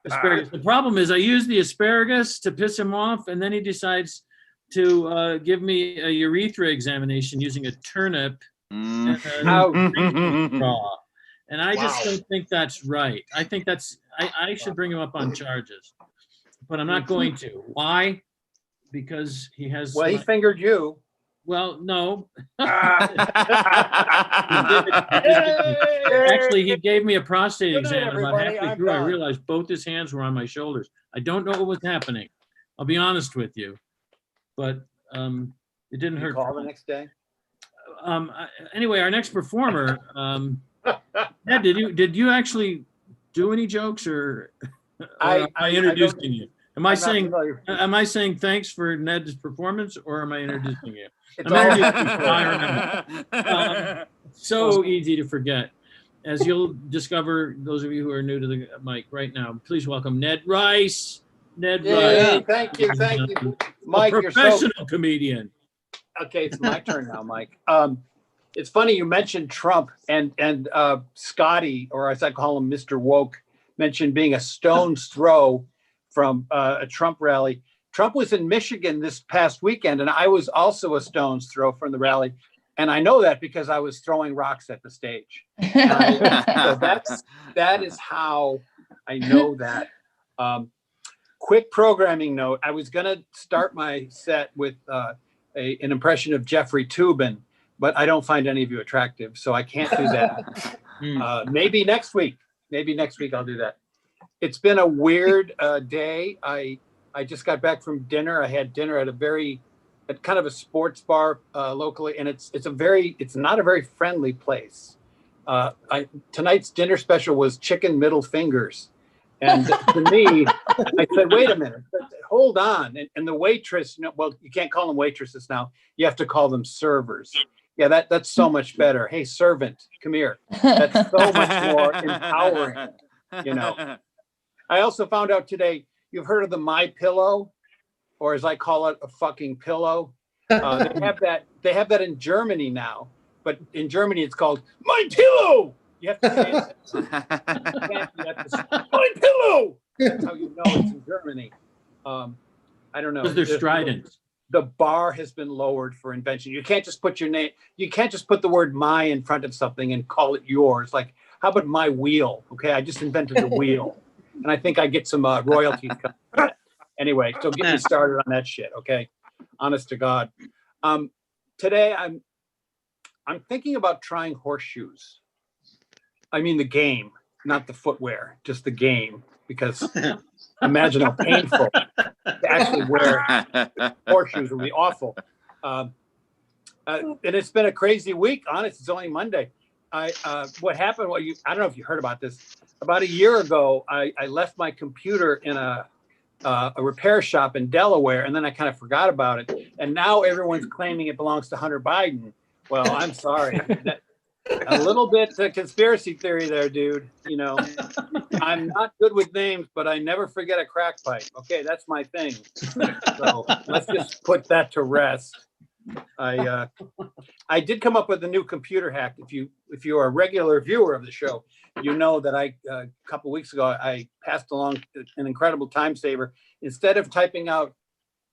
asparagus. The problem is I use the asparagus to piss him off, and then he decides to give me a urethra examination using a turnip and a straw. And I just don't think that's right. I think I should bring him up on charges, but I'm not going to. Why? Because he has. Well, he fingered you. Well, no. Actually, he gave me a prostate Good night, exam. About everybody. halfway I'm through, I done. realized both his hands were on my shoulders. I don't know what was happening. I'll be honest with you, but it didn't You hurt. call the next day. Anyway, our next performer, Ned, did you actually do any jokes, or am I introducing you? Am I saying thanks for Ned's performance, or am I introducing you? I'm introducing you, I remember. So easy to forget. As you'll discover, those of you who are new to the mic right now, please welcome Ned Rice. Ned Rice. Thank you. Mike, a you're professional comedian. Okay, it's my turn now, Mike. It's funny you mentioned Trump and Scotty, or as I call him, Mr. Woke, mentioned being a stone's throw from a Trump rally. Trump was in Michigan this past weekend, and I was also a stone's throw from the rally. And I know that because I was throwing rocks at the stage. So that is how I know that. Quick programming note. I was going to start my set with an impression of Jeffrey Toobin, but I don't find any of you attractive, so I can't do that. Maybe next week. I'll do that. It's been a weird day. I just got back from dinner. I had dinner at at kind of a sports bar locally, and it's not a very friendly place. Tonight's dinner special was chicken middle fingers. And to me, I said, wait a minute, hold on. And the waitress, well, you can't call them waitresses now. You have to call them servers. Yeah, that's so much better. Hey, servant, come here. That's so much more empowering, I also found out today, you've heard of the My Pillow, or as I call it, a fucking pillow. They have that in Germany now, but in Germany it's called My Pillow. You have to say it. My Pillow. That's how you know it's in Germany. I don't know. Because they're strident. The bar has been lowered for invention. You can't just put your name. You can't just put the word "my" in front of something and call it yours. Like, how about my wheel? Okay, I just invented the wheel. and I think I get some royalties coming from that. Anyway, so get me started on that shit, okay? Honest to God. Today I'm thinking about trying horseshoes. I mean the game, not the footwear, just the game, because imagine how painful to actually wear horseshoes would be awful. And it's been a crazy week. Honest, it's only Monday. What happened? Well, I don't know if you heard about this. About a year ago, I left my computer in a repair shop in Delaware, and then I kind of forgot about it. And now everyone's claiming it belongs to Hunter Biden. Well, I'm sorry. A little bit conspiracy theory there, dude. You know, I'm not good with names, but I never forget a crack pipe. Okay, that's my thing. So let's just put that to rest. I did come up with a new computer hack. If you are a regular viewer of the show, you know that a couple weeks ago I passed along an incredible time saver. Instead of typing out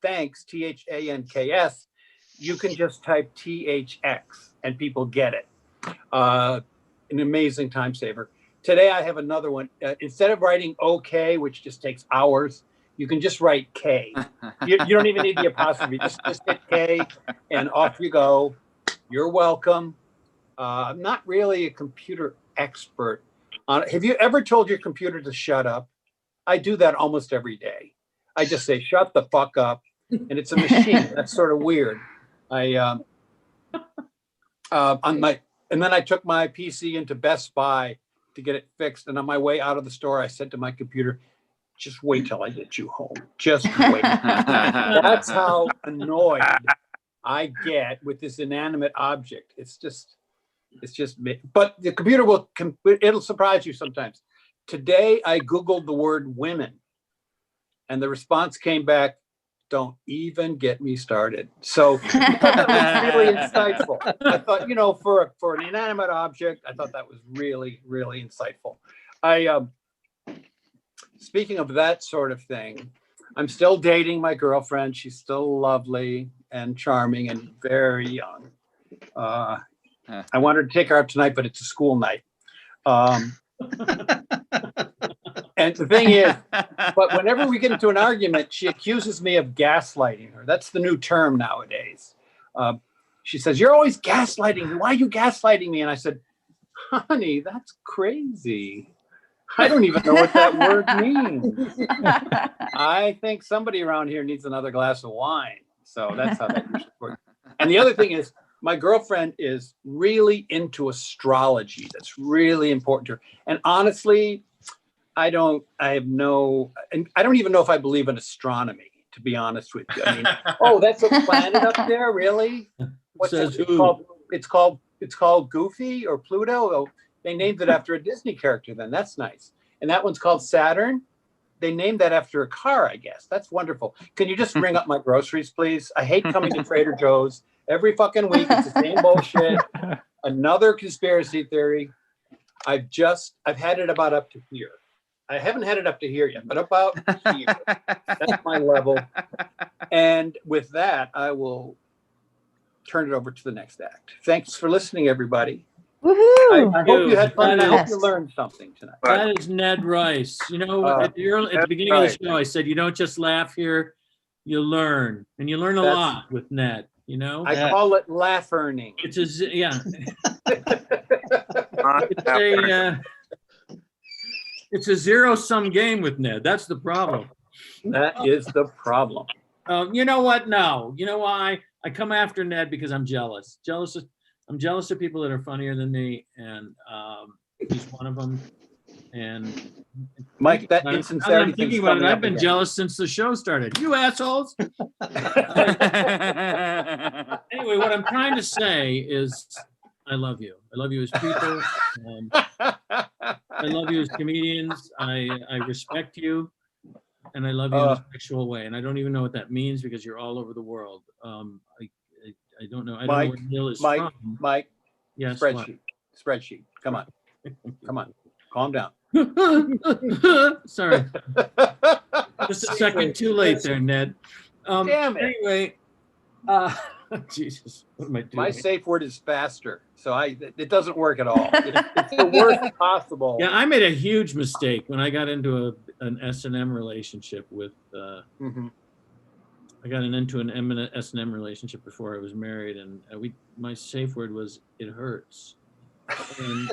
thanks, THANKS, you can just type THX and people get it. An amazing time saver. Today I have another one. Instead of writing OK, which just takes hours, you can just write K. You don't even need the apostrophe. Just hit K and off you go. You're welcome. I'm not really a computer expert. Have you ever told your computer to shut up? I do that almost every day. I just say, shut the fuck up. And it's a machine. That's sort of weird. And then I took my PC into Best Buy to get it fixed. And on my way out of the store, I said to my computer, just wait till I get you home. Just wait. That's how annoyed I get with this inanimate object. It's just, but the computer it'll surprise you sometimes. Today, I Googled the word women and the response came back, don't even get me started. So that was really insightful. I thought, for an inanimate object, I thought that was really, really insightful. Speaking of that sort of thing, I'm still dating my girlfriend. She's still lovely and charming and very young. I wanted to take her out tonight, but it's a school night. And the thing is, but whenever we get into an argument, she accuses me of gaslighting her. That's the new term nowadays. She says, you're always gaslighting me. Why are you gaslighting me? And I said, honey, that's crazy. I don't even know what that word means. I think somebody around here needs another glass of wine. So that's how that usually works. And the other thing is, my girlfriend is really into astrology. That's really important to her. And honestly, I don't even know if I believe in astronomy, to be honest with you. I mean, oh, that's a planet up there, really? What's it called? It's called Goofy or Pluto. Oh, they named it after a Disney character then. That's nice. And that one's called Saturn. They named that after a car, I guess. That's wonderful. Can you just ring up my groceries, please? I hate coming to Trader Joe's every fucking week. It's the same bullshit. Another conspiracy theory. I've had it about up to here. I haven't had it up to here yet, but about here. That's my level. And with that, I will turn it over to the next act. Thanks for listening, everybody. Woohoo! I hope you had fun and I hope you learned something tonight. That is Ned Rice. At the beginning of the show, I said, you don't just laugh here, you learn. And you learn a lot with Ned, I call it laugh earning. It's it's a zero-sum game with Ned. That's the problem. That is the problem. You know what? No. You know why? I come after Ned because I'm jealous. I'm jealous of people that are funnier than me, and he's one of them. And Mike, that insincerity. I'm thinking about it. I've been jealous since the show started. You assholes. Anyway, what I'm trying to say is, I love you. I love you as people. I love you as comedians. I respect you, and I love you in a sexual way. And I don't even know what that means because you're all over the world. I don't know. I don't know where Neil is from. Mike. Yes. Spreadsheet. Come on. Calm down. Sorry. Just a second too late there, Ned. Damn it. Anyway, Jesus, what am I doing? My safe word is faster, so it doesn't work at all. It's the worst possible. Yeah, I made a huge mistake when I got into an S&M relationship with. Mhm. I got into an S&M relationship before I was married, and my safe word was "it hurts." And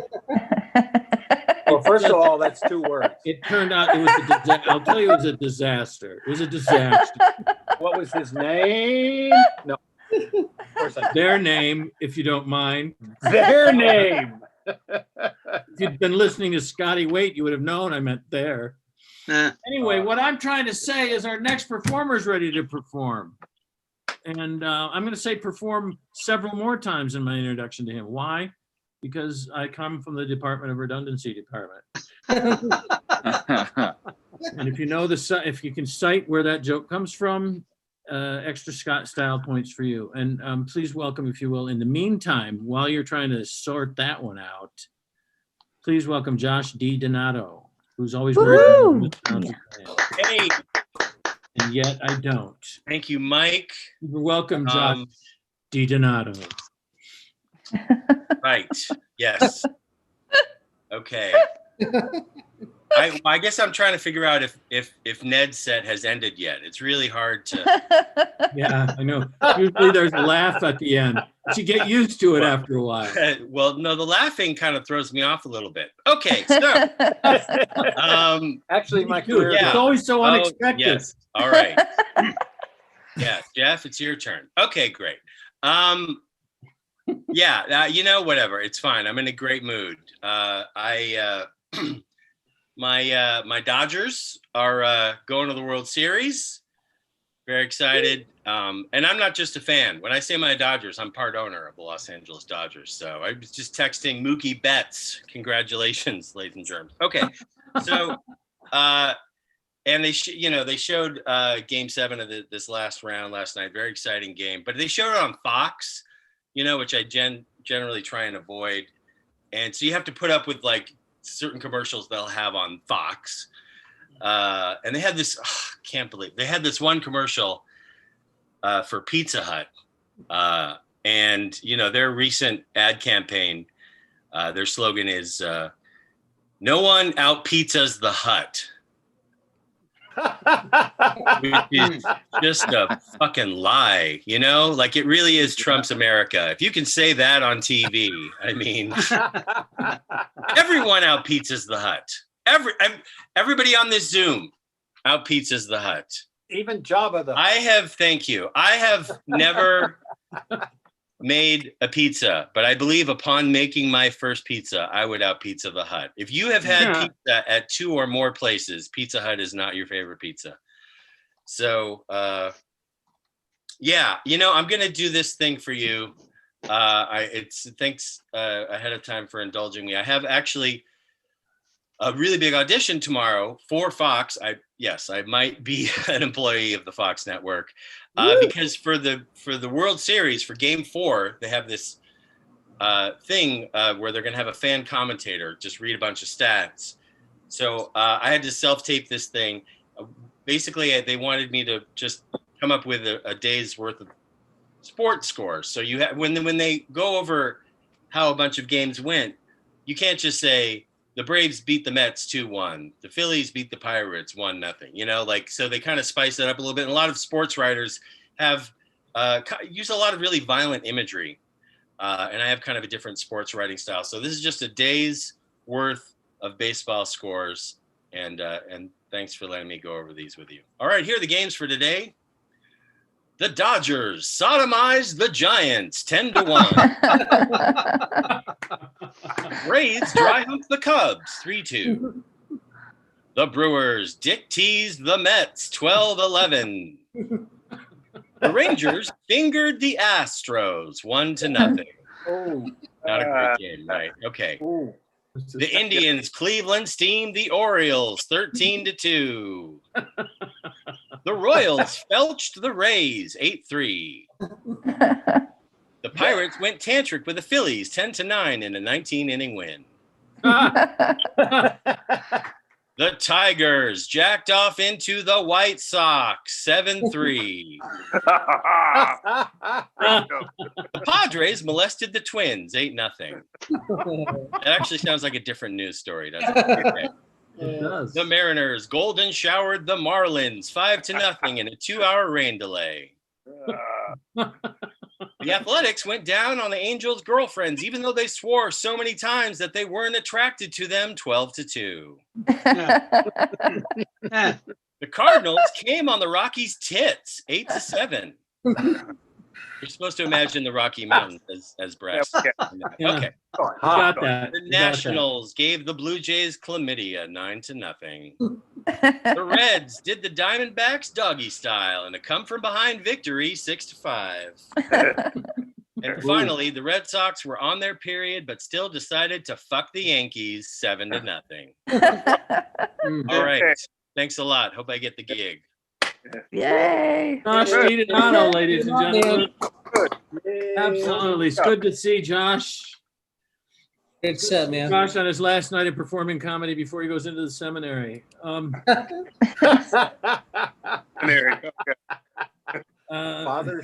Well, first of all, that's 2 words. it turned out it was I'll tell you, it was a disaster. It was a disaster. What was his name? No. Of course I Their name, if you don't mind. Their name. If you'd been listening to Scotty Waite, you would have known I meant there. Anyway, what I'm trying to say is our next performer is ready to perform. And I'm going to say perform several more times in my introduction to him. Why? Because I come from the Department of Redundancy Department. And if you know if you can cite where that joke comes from, extra Scott style points for you. And please welcome, if you will, in the meantime, while you're trying to sort that one out, please welcome Josh D. Donato, who's always worried about Hey, and yet I don't. thank you, Mike. You're welcome, Josh D. Donato. Right. Yes. Okay. I guess I'm trying to figure out if Ned's set has ended yet. It's really hard to. Yeah, I know. Usually there's a laugh at the end, but you get used to it after a while. Well, no, the laughing kind of throws me off a little bit. Okay, so Actually, my Dude, career. it's always so unexpected. Yes. All right. Yeah, Jeff, it's your turn. Okay, great. Yeah, whatever. It's fine. I'm in a great mood. My Dodgers are going to the World Series. Very excited. And I'm not just a fan. When I say my Dodgers, I'm part owner of the Los Angeles Dodgers. So I was just texting Mookie Betts. Congratulations, ladies and germs. Okay. So, and they showed Game 7 of this last round last night. Very exciting game. But they showed it on Fox, which I generally try and avoid. And so you have to put up with like certain commercials they'll have on Fox. And they had this, can't believe, they had this one commercial for Pizza Hut. And, their recent ad campaign, their slogan is, no one out pizzas the Hut. Which is just a fucking lie, like it really is Trump's America. If you can say that on TV, I mean, everyone out pizzas the Hut. Everybody on this Zoom out pizzas the Hut. Even Jabba Thank you. I have never made a pizza, but I believe upon making my first pizza, I would out pizza the Hut. If you have had pizza at 2 or more places, Pizza Hut is not your favorite pizza. So, yeah, I'm going to do this thing for you. Thanks ahead of time for indulging me. I have actually a really big audition tomorrow for Fox. I might be an employee of the Fox network because for the World Series, for Game 4, they have this thing where they're going to have a fan commentator just read a bunch of stats. So I had to self-tape this thing. Basically, they wanted me to just come up with a day's worth of sports scores. So you have when they go over how a bunch of games went, you can't just say the Braves beat the Mets 2-1, the Phillies beat the Pirates 1-0. So they kind of spice it up a little bit. And a lot of sports writers have used a lot of really violent imagery, and I have kind of a different sports writing style. So this is just a day's worth of baseball scores, and thanks for letting me go over these with you. All right, here are the games for today. The Dodgers sodomized the Giants 10-1. Braves dry humped the Cubs 3-2. The Brewers dick teased the Mets 12-11. The Rangers fingered the Astros 1-0. Oh, not a great game, right? Okay. The Indians Cleveland steamed the Orioles 13-2. The Royals felched the Rays 8-3. The Pirates went tantric with the Phillies 10-9 in a 19-inning win. The Tigers jacked off into the White Sox 7-3. The Padres molested the Twins 8-0. That actually sounds like a different news story, doesn't it? Okay. It does. The Mariners golden showered the Marlins 5-0 in a 2-hour rain delay. The Athletics went down on the Angels' girlfriends, even though they swore so many times that they weren't attracted to them 12-2. The Cardinals came on the Rockies' tits 8-7. You're supposed to imagine the Rocky Mountains as breasts. Yeah. Okay. Got that. The You got that. Nationals gave the Blue Jays chlamydia 9-0. The Reds did the Diamondbacks doggy style in a come-from-behind victory 6-5. And finally, the Red Sox were on their period, but still decided to fuck the Yankees 7-0. All right. Thanks a lot. Hope I get the gig. Yay. Josh DiDonato, ladies and Come on, gentlemen. Yay. Absolutely. It's good to see Josh. Great set, man. Josh on his last night of performing comedy before he goes into the seminary. Father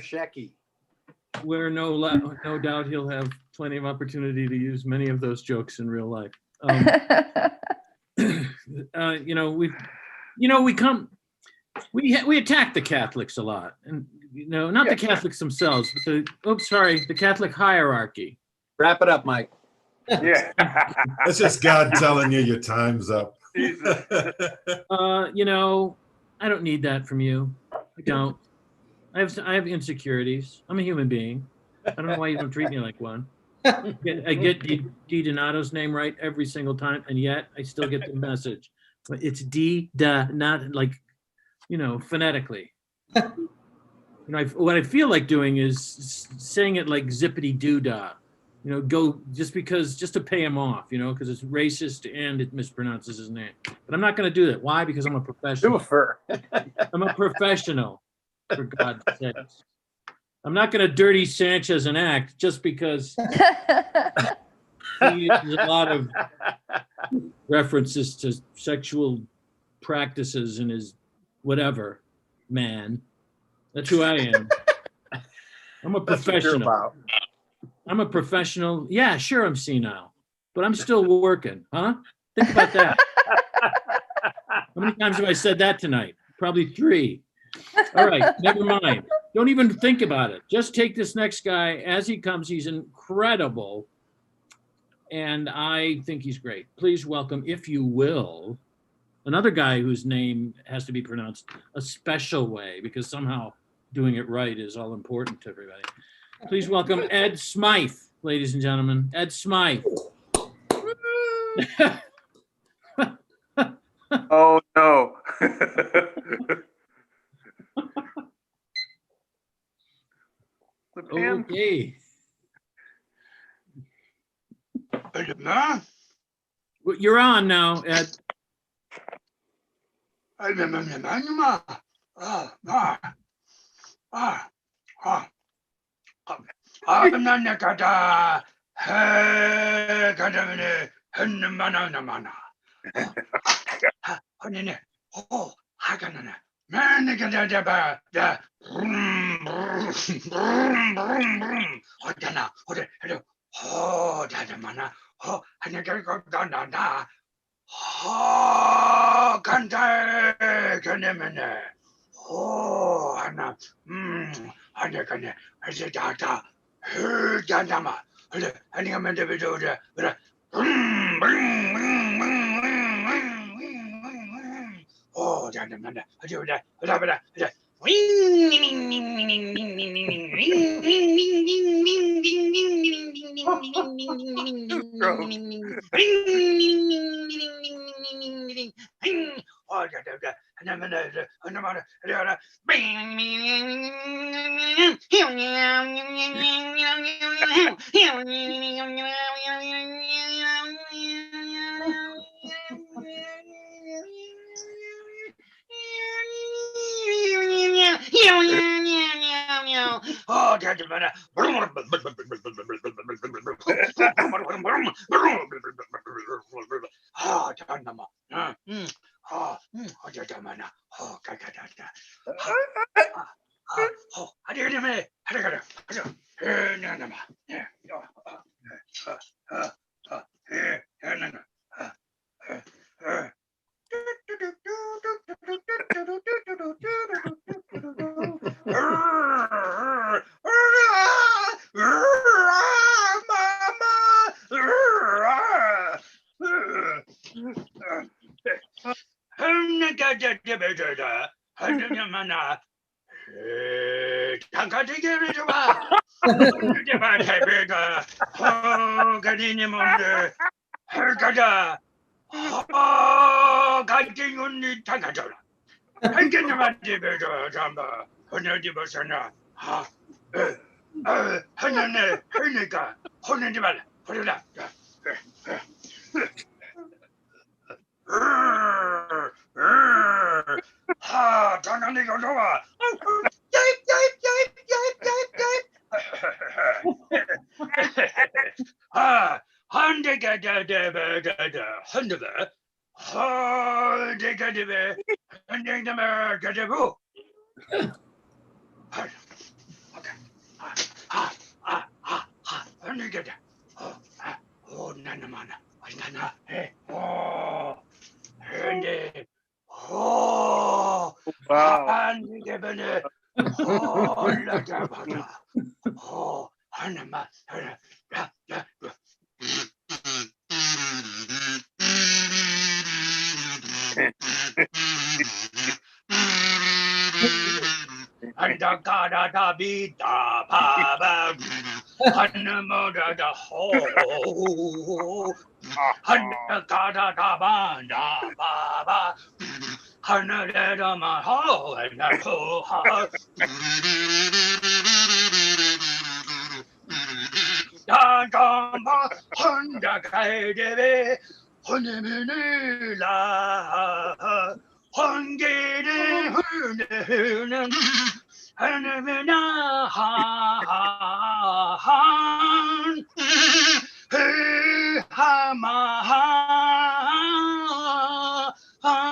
Shecky. Where no doubt he'll have plenty of opportunity to use many of those jokes in real life. We attack the Catholics a lot, and not the Catholics themselves, but the Catholic hierarchy. Wrap it up, Mike. Yeah. That's just God telling you your time's up. I don't need that from you. I don't. I have insecurities. I'm a human being. I don't know why you don't treat me like one. I get DiDonato's name right every single time, and yet I still get the message. It's not like, phonetically. What I feel like doing is saying it like zippity doo dah. Go just to pay him off, because it's racist and it mispronounces his name. But I'm not going to do that. Why? Because I'm a professional. I'm a professional, for God's sakes. I'm not going to dirty Sanchez an act just because he uses a lot of references to sexual practices in his whatever, man. That's who I am. I'm a professional. I'm a professional. Yeah, sure, I'm senile, but I'm still working, huh? Think about that. How many times have I said that tonight? Probably 3. All right, never mind. Don't even think about it. Just take this next guy as he comes. He's incredible, and I think he's great. Please welcome, if you will, another guy whose name has to be pronounced a special way because somehow doing it right is all important to everybody. Please welcome Ed Smyth, ladies and gentlemen. Ed Smyth. Oh no. Okay. Well, you're on now, Ed.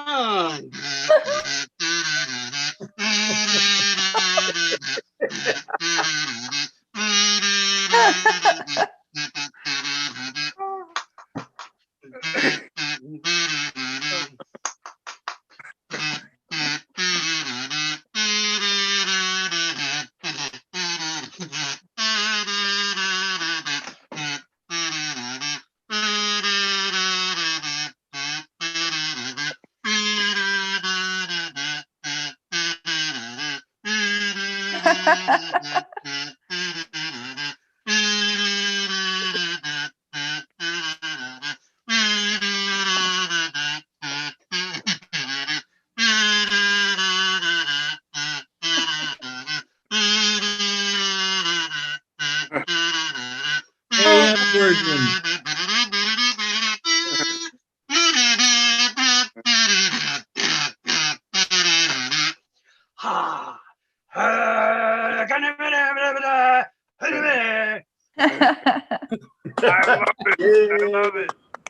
Wow. AM version.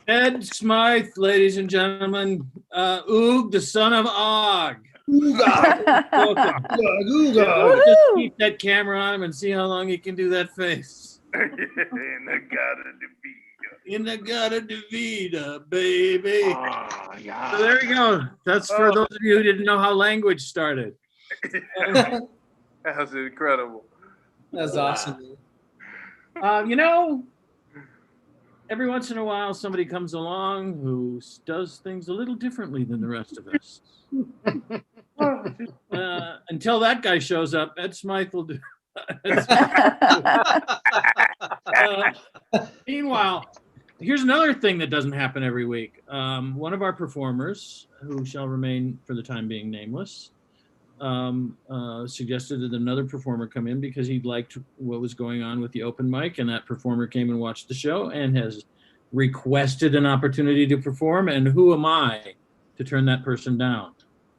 Ed Smyth, ladies and gentlemen. Hugg, the son of Og. Welcome. Woohoo! Just keep that camera on him and see how long he can do that face. In the Gata de Vida, baby. So there you go. That's for those of you who didn't know how language started. That's incredible. That's awesome. You know, every once in a while somebody comes along who does things a little differently than the rest of us. Until that guy shows up, Ed Smyth will do. Meanwhile, here's another thing that doesn't happen every week. One of our performers, who shall remain for the time being nameless, suggested that another performer come in because he liked what was going on with the open mic, and that performer came and watched the show and has requested an opportunity to perform. And who am I to turn that person down?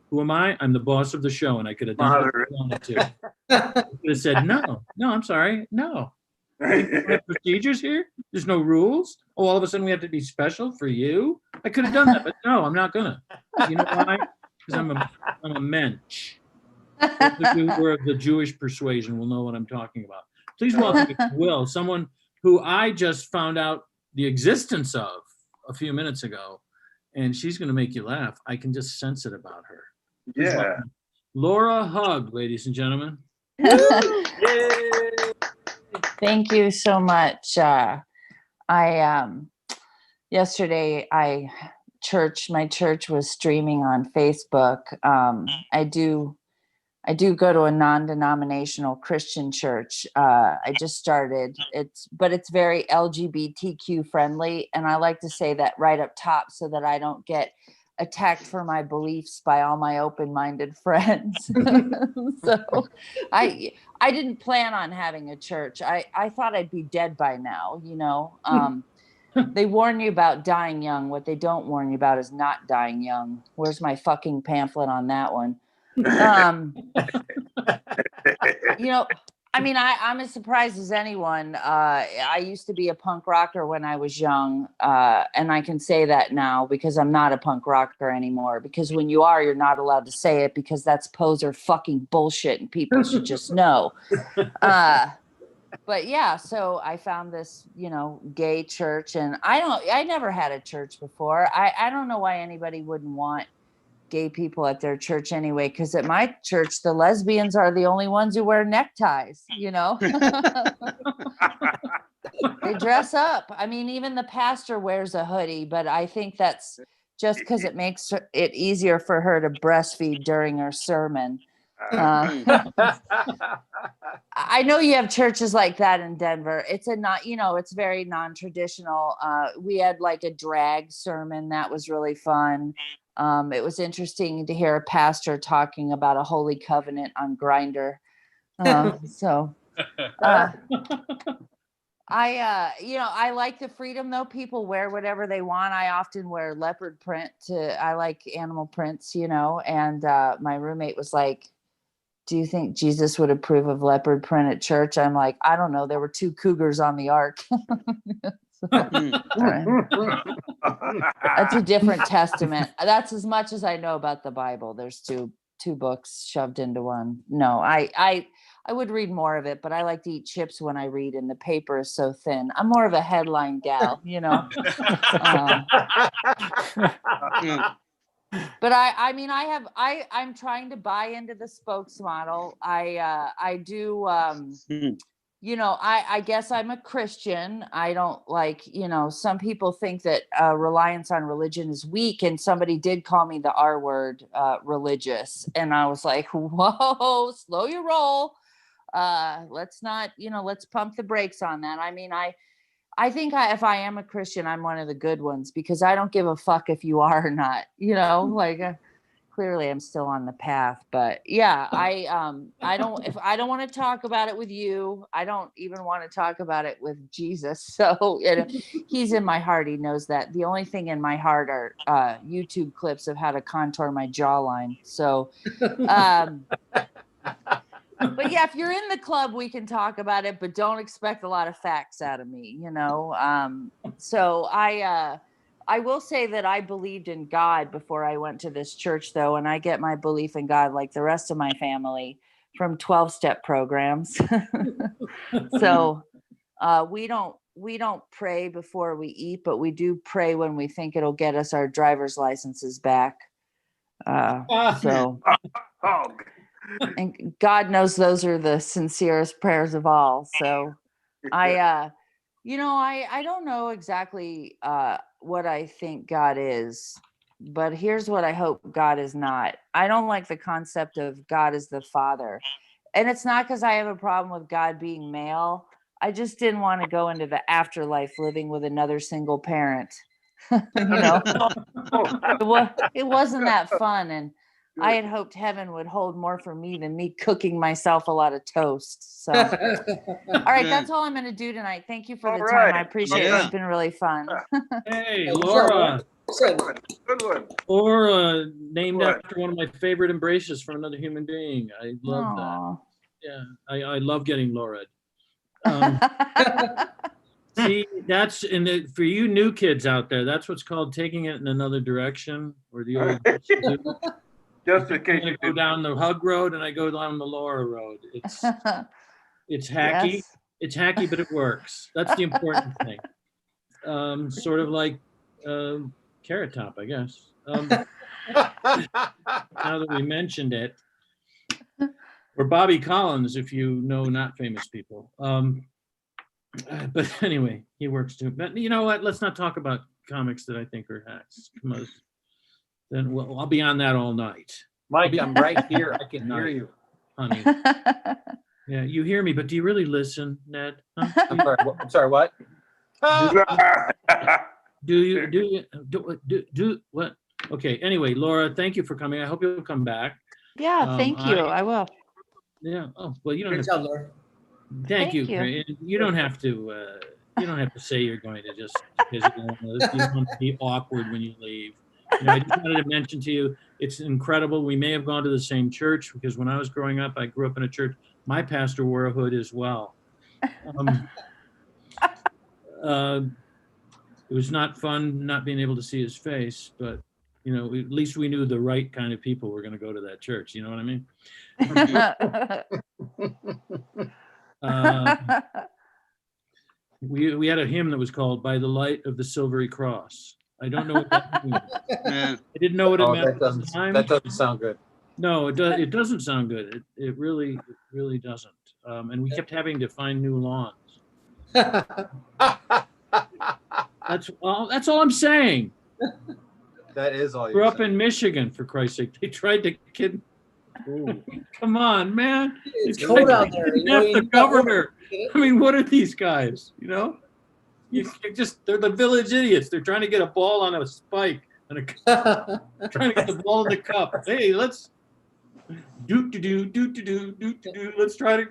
Who am I? I'm the boss of the show, and I could have done what I wanted to. I could have said, no, I'm sorry, no. We have procedures here. There's no rules. Oh, all of a sudden we have to be special for you. I could have done that, but no, I'm not gonna. You know why? Because I'm a mensch. Those who were of the Jewish persuasion will know what I'm talking about. Please welcome Will, someone who I just found out the existence of a few minutes ago, and she's going to make you laugh. I can just sense it about her. Please welcome Laura Hugg, ladies and gentlemen. Thank you so much. Yesterday I my church was streaming on Facebook. I do go to a non-denominational Christian church. I just started. It's very LGBTQ friendly, and I like to say that right up top so that I don't get attacked for my beliefs by all my open-minded friends. So I didn't plan on having a church. I thought I'd be dead by now, you know. They warn you about dying young. What they don't warn you about is not dying young. Where's my fucking pamphlet on that one? You know, I mean, I'm as surprised as anyone. I used to be a punk rocker when I was young, and I can say that now because I'm not a punk rocker anymore. Because when you are, you're not allowed to say it because that's poser fucking bullshit, and people should just know. But yeah, so I found this, you know, gay church, and I never had a church before. I don't know why anybody wouldn't want gay people at their church anyway, because at my church, the lesbians are the only ones who wear neckties, you know. They dress up. I mean, even the pastor wears a hoodie, but I think that's just because it makes it easier for her to breastfeed during her sermon. I know you have churches like that in Denver. It's it's very non-traditional. We had like a drag sermon that was really fun. It was interesting to hear a pastor talking about a holy covenant on Grindr. I like the freedom though. People wear whatever they want. I often wear leopard print I like animal prints, you know, and my roommate was like, do you think Jesus would approve of leopard print at church? I'm like, I don't know. There were 2 cougars on the ark. That's a different testament. That's as much as I know about the Bible. There's two books shoved into one. No, I would read more of it, but I like to eat chips when I read, and the paper is so thin. I'm more of a headline gal, you know. But I'm trying to buy into the spokes model. I do. You know, I guess I'm a Christian. I don't like, you know, some people think that reliance on religion is weak. And somebody did call me the R word, religious. And I was like, whoa, slow your roll. Let's not, you know, let's pump the brakes on that. I mean, I think if I am a Christian, I'm one of the good ones because I don't give a fuck if you are or not, you know, like clearly I'm still on the path, but yeah, I don't want to talk about it with you. I don't even want to talk about it with Jesus. So he's in my heart. He knows that. The only thing in my heart are YouTube clips of how to contour my jawline. So, but yeah, if you're in the club, we can talk about it, but don't expect a lot of facts out of me, you know? So I will say that I believed in God before I went to this church though. And I get my belief in God, like the rest of my family, from 12-step programs. So we don't pray before we eat, but we do pray when we think it'll get us our driver's licenses back. And God knows those are the sincerest prayers of all. So I don't know exactly what I think God is, but here's what I hope God is not. I don't like the concept of God as the Father. And it's not because I have a problem with God being male. I just didn't want to go into the afterlife living with another single parent. You know, it wasn't that fun. And I had hoped heaven would hold more for me than me cooking myself a lot of toast. So, all right, that's all I'm going to do tonight. Thank you for the time. I appreciate it. It's been really fun. Hey, Laura. Good one. Laura, named after one of my favorite embraces from another human being. I love that. Yeah, I love getting Laura. See, that's for you new kids out there. That's what's called taking it in another direction, or the old. Just in case I go down the Hugg Road and I go down the Laura Road. It's hacky. Yes. It's hacky, but it works. That's the important thing. Sort of like Carrot Top, I guess. Now that we mentioned it, or Bobby Collins, if you know not famous people. But anyway, he works too. But you know what? Let's not talk about comics that I think are hacks. Then I'll be on that all night, Mike, I'm right here. I can hear you. honey. Yeah, you hear me, but do you really listen, Ned? Huh? I'm sorry, what? Do what? Okay. Anyway, Laura, thank you for coming. I hope you'll come back. Yeah, thank you. I will. Yeah. Oh, well, you don't Great have job, Laura. Thank you. you. Craig. You don't have to. You don't have to say you're going to just because you don't want to be awkward when you leave. I just wanted to mention to you, it's incredible. We may have gone to the same church because when I was growing up, I grew up in a church. My pastor wore a hood as well. It was not fun not being able to see his face, but at least we knew the right kind of people were going to go to that church. You know what I mean? We had a hymn that was called "By the Light of the Silvery Cross." I don't know what that means. I didn't know what it meant at the time. That doesn't sound good. No, it doesn't sound good. It really doesn't. And we kept having to find new lawns. That's all I'm saying. That is all. Grew up in Michigan, for Christ's sake. They tried to kid. Ooh. Come on, man. It's cold out there. Kidnap the governor. I mean, what are these guys? They're the village idiots. They're trying to get a ball on a spike and trying to get the ball in the cup. Hey, let's Let's try to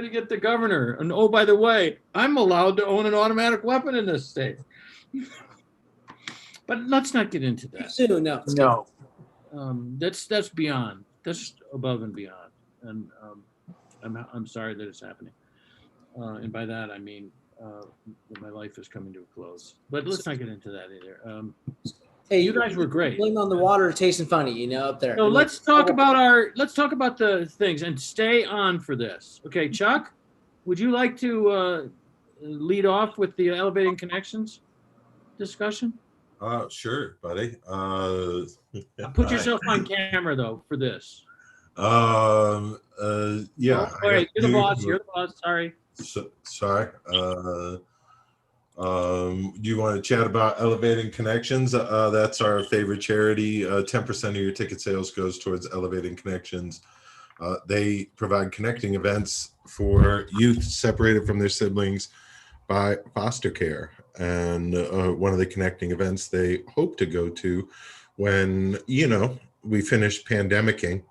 get the governor. And oh, by the way, I'm allowed to own an automatic weapon in this state. But let's not get into that. Soon, no. That's beyond. That's above and beyond. And I'm sorry that it's happening. And by that I mean that my life is coming to a close. But let's not get into that either. Hey, you guys were great. Blame on the water tasting funny, up there. So let's talk about the things and stay on for this. Okay, Chuck, would you like to lead off with the elevating connections discussion? Sure, buddy. Put yourself on camera though for this. Yeah. All right, you're the boss. You're the boss. Sorry. Sorry. Do you want to chat about Elevating Connections? That's our favorite charity. 10% of your ticket sales goes towards Elevating Connections. They provide connecting events for youth separated from their siblings by foster care. And one of the connecting events they hope to go to when, we finish pandemicing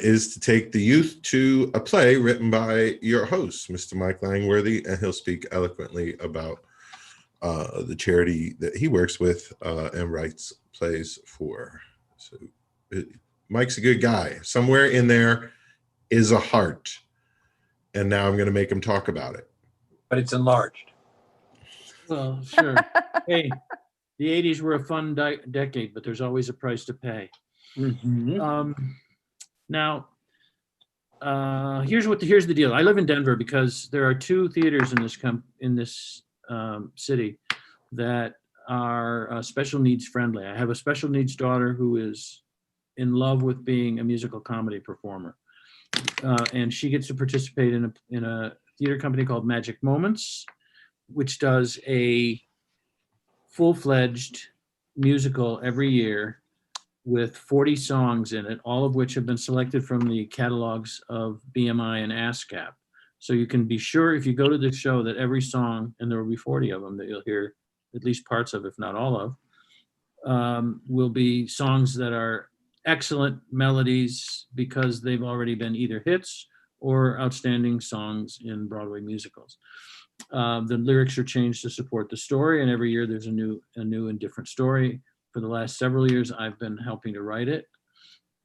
is to take the youth to a play written by your host, Mr. Mike Langworthy, and he'll speak eloquently about the charity that he works with and writes plays for. So Mike's a good guy. Somewhere in there is a heart, and now I'm going to make him talk about it. But it's enlarged. Well, sure. Hey, the 80s were a fun decade, but there's always a price to pay. Mm-hmm. Now, here's the deal. I live in Denver because there are two theaters in this city that are special needs friendly. I have a special needs daughter who is in love with being a musical comedy performer, and she gets to participate in a theater company called Magic Moments, which does a full-fledged musical every year with 40 songs in it, all of which have been selected from the catalogs of BMI and ASCAP. So you can be sure if you go to the show that every song, and there will be 40 of them that you'll hear at least parts of, if not all of, will be songs that are excellent melodies because they've already been either hits or outstanding songs in Broadway musicals. The lyrics are changed to support the story, and every year there's a new and different story. For the last several years, I've been helping to write it.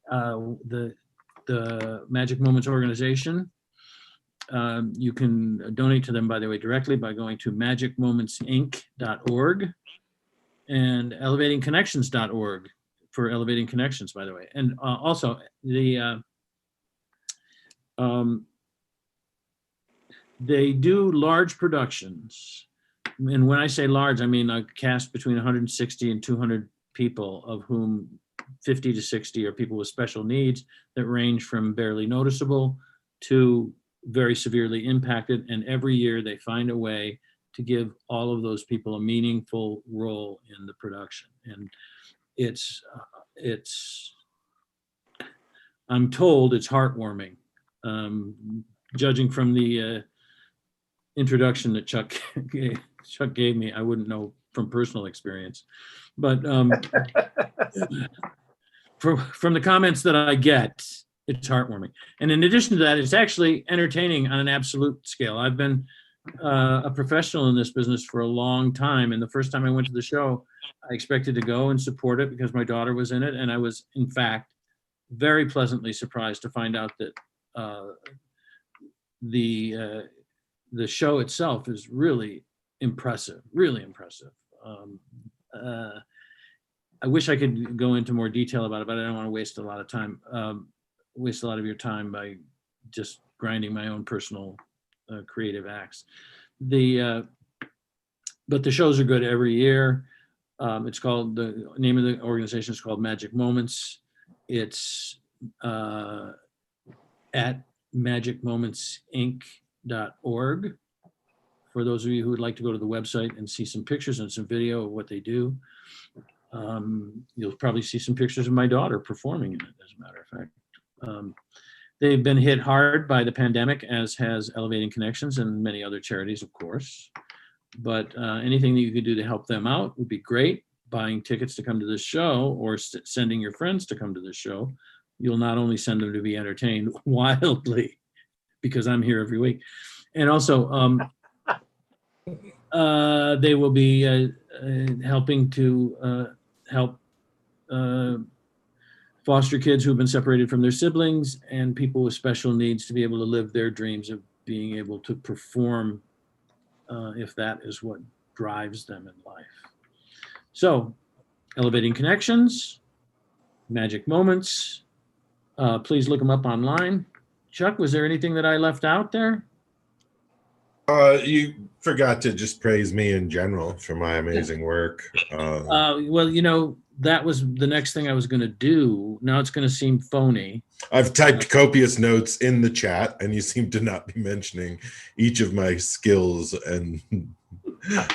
The Magic Moments organization, you can donate to them, by the way, directly by going to magicmomentsinc.org and elevatingconnections.org for Elevating Connections, by the way. And also they do large productions. And when I say large, I mean a cast between 160 and 200 people, of whom 50 to 60 are people with special needs that range from barely noticeable to very severely impacted. And every year they find a way to give all of those people a meaningful role in the production. And it's I'm told it's heartwarming. Judging from the introduction that Chuck gave me, I wouldn't know from personal experience, but from the comments that I get, it's heartwarming. And in addition to that, it's actually entertaining on an absolute scale. I've been a professional in this business for a long time, and the first time I went to the show, I expected to go and support it because my daughter was in it, and I was, in fact, very pleasantly surprised to find out that the show itself is really impressive, really impressive. I wish I could go into more detail about it, but I don't want to waste a lot of time, waste a lot of your time by just grinding my own personal creative acts. But the shows are good every year. It's called, the name of the organization is called Magic Moments. It's at magicmomentsinc.org. For those of you who would like to go to the website and see some pictures and some video of what they do, you'll probably see some pictures of my daughter performing in it, as a matter of fact. They've been hit hard by the pandemic, as has Elevating Connections and many other charities, of course. But anything that you could do to help them out would be great. Buying tickets to come to this show, or sending your friends to come to this show. You'll not only send them to be entertained wildly, because I'm here every week, and also they will be helping to help foster kids who've been separated from their siblings and people with special needs to be able to live their dreams of being able to perform if that is what drives them in life. So, Elevating Connections, Magic Moments, please look them up online. Chuck, was there anything that I left out there? You forgot to just praise me in general for my amazing work. Well, you know, that was the next thing I was going to do. Now it's going to seem phony. I've typed copious notes in the chat, and you seem to not be mentioning each of my skills. And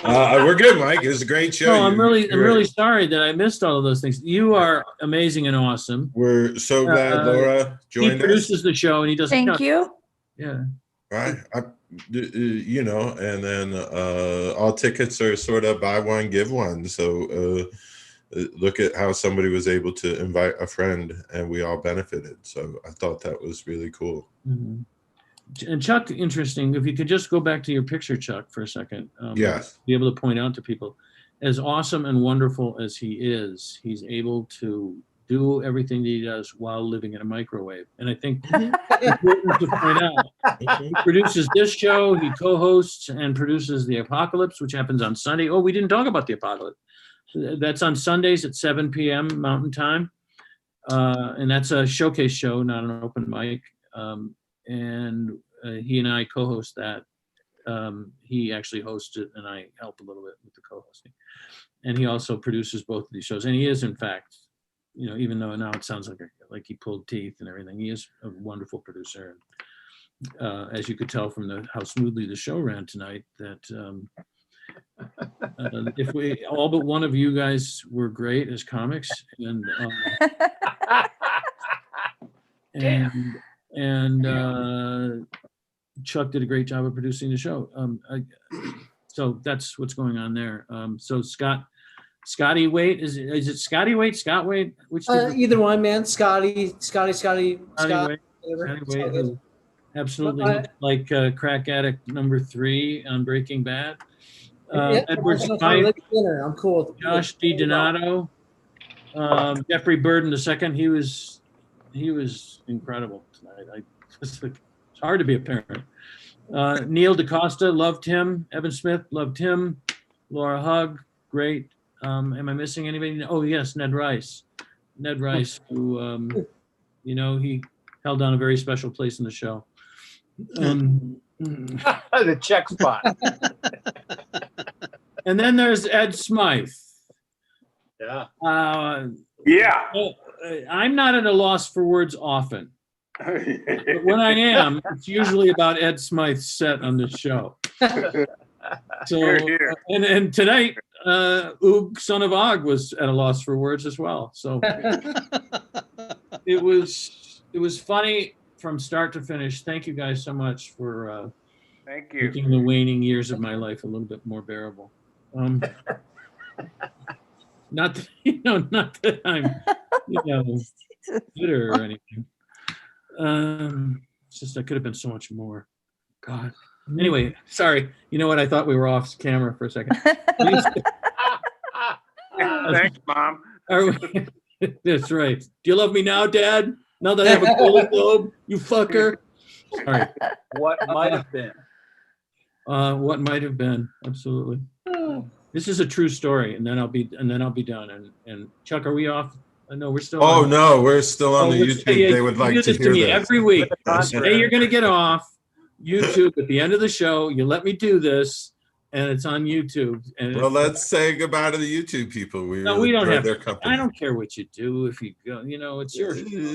we're good, Mike. It was a great show. No, I'm really sorry that I missed all of those things. You are amazing and awesome. We're so glad Laura joined us. He produces the show, and he does. Thank you. Yeah. Right. You know, and then all tickets are sort of buy one, give one. So look at how somebody was able to invite a friend and we all benefited. So I thought that was really cool. Mm-hmm. And Chuck, interesting, if you could just go back to your picture, Chuck, for a second. Yes. Be able to point out to people, as awesome and wonderful as he is, he's able to do everything that he does while living in a microwave. And I think it's important to point out, he produces this show, he co-hosts and produces The Apocalypse, which happens on Sunday. Oh, we didn't talk about The Apocalypse. That's on Sundays at 7 p.m. Mountain Time. And that's a showcase show, not an open mic. And he and I co-host that. He actually hosts it, and I help a little bit with the co-hosting. And he also produces both of these shows. And he is, in fact, you know, even though now it sounds like he pulled teeth and everything, he is a wonderful producer. And as you could tell from how smoothly the show ran tonight, that if we all but one of you guys were great as comics, and Chuck did a great job of producing the show. So that's what's going on there. So Scotty Waite, is it Scotty Waite, Scott Waite? Which either one, man. Scotty Waite, who absolutely looks like crack addict number 3 on Breaking Bad. Edward Smyth, I'm cool with Josh D. Donato, Jeffrey Burden II. He was incredible tonight. It's hard to be a parent. Neil Decosta, loved him. Evan Smith, loved him. Laura Hugg, great. Am I missing anybody? Oh yes, Ned Rice. Ned Rice, who you know, he held down a very special place in the show. The check spot. And then there's Ed Smyth. Yeah. Yeah. I'm not at a loss for words often. But when I am, it's usually about Ed Smyth's set on the show. So, Here, here. and tonight, Hugg, son of Og, was at a loss for words as well. So it was funny from start to finish. Thank you guys so much for Thank you. making the waning years of my life a little bit more bearable. Not that, not that I'm, bitter or anything. It's just I could have been so much more. God. Anyway, sorry. You know what? I thought we were off camera for a second. Thanks, Mom. That's right. Do you love me now, Dad? Now that I have a Golden Globe, you fucker. Sorry. What might have been. What might have been. Absolutely. This is a true story, and then I'll be done. And Chuck, are we off? No, we're still. Oh on. no, we're still on the let's- YouTube. yeah, They would you like do to this hear me this. every week. With the Hey, you're gonna get off YouTube at the end of the show. You let me do this, and it's on YouTube. And Well, let's say goodbye to the YouTube people. We no, really we don't enjoyed have. their company. I don't care what you do if you go. It's your.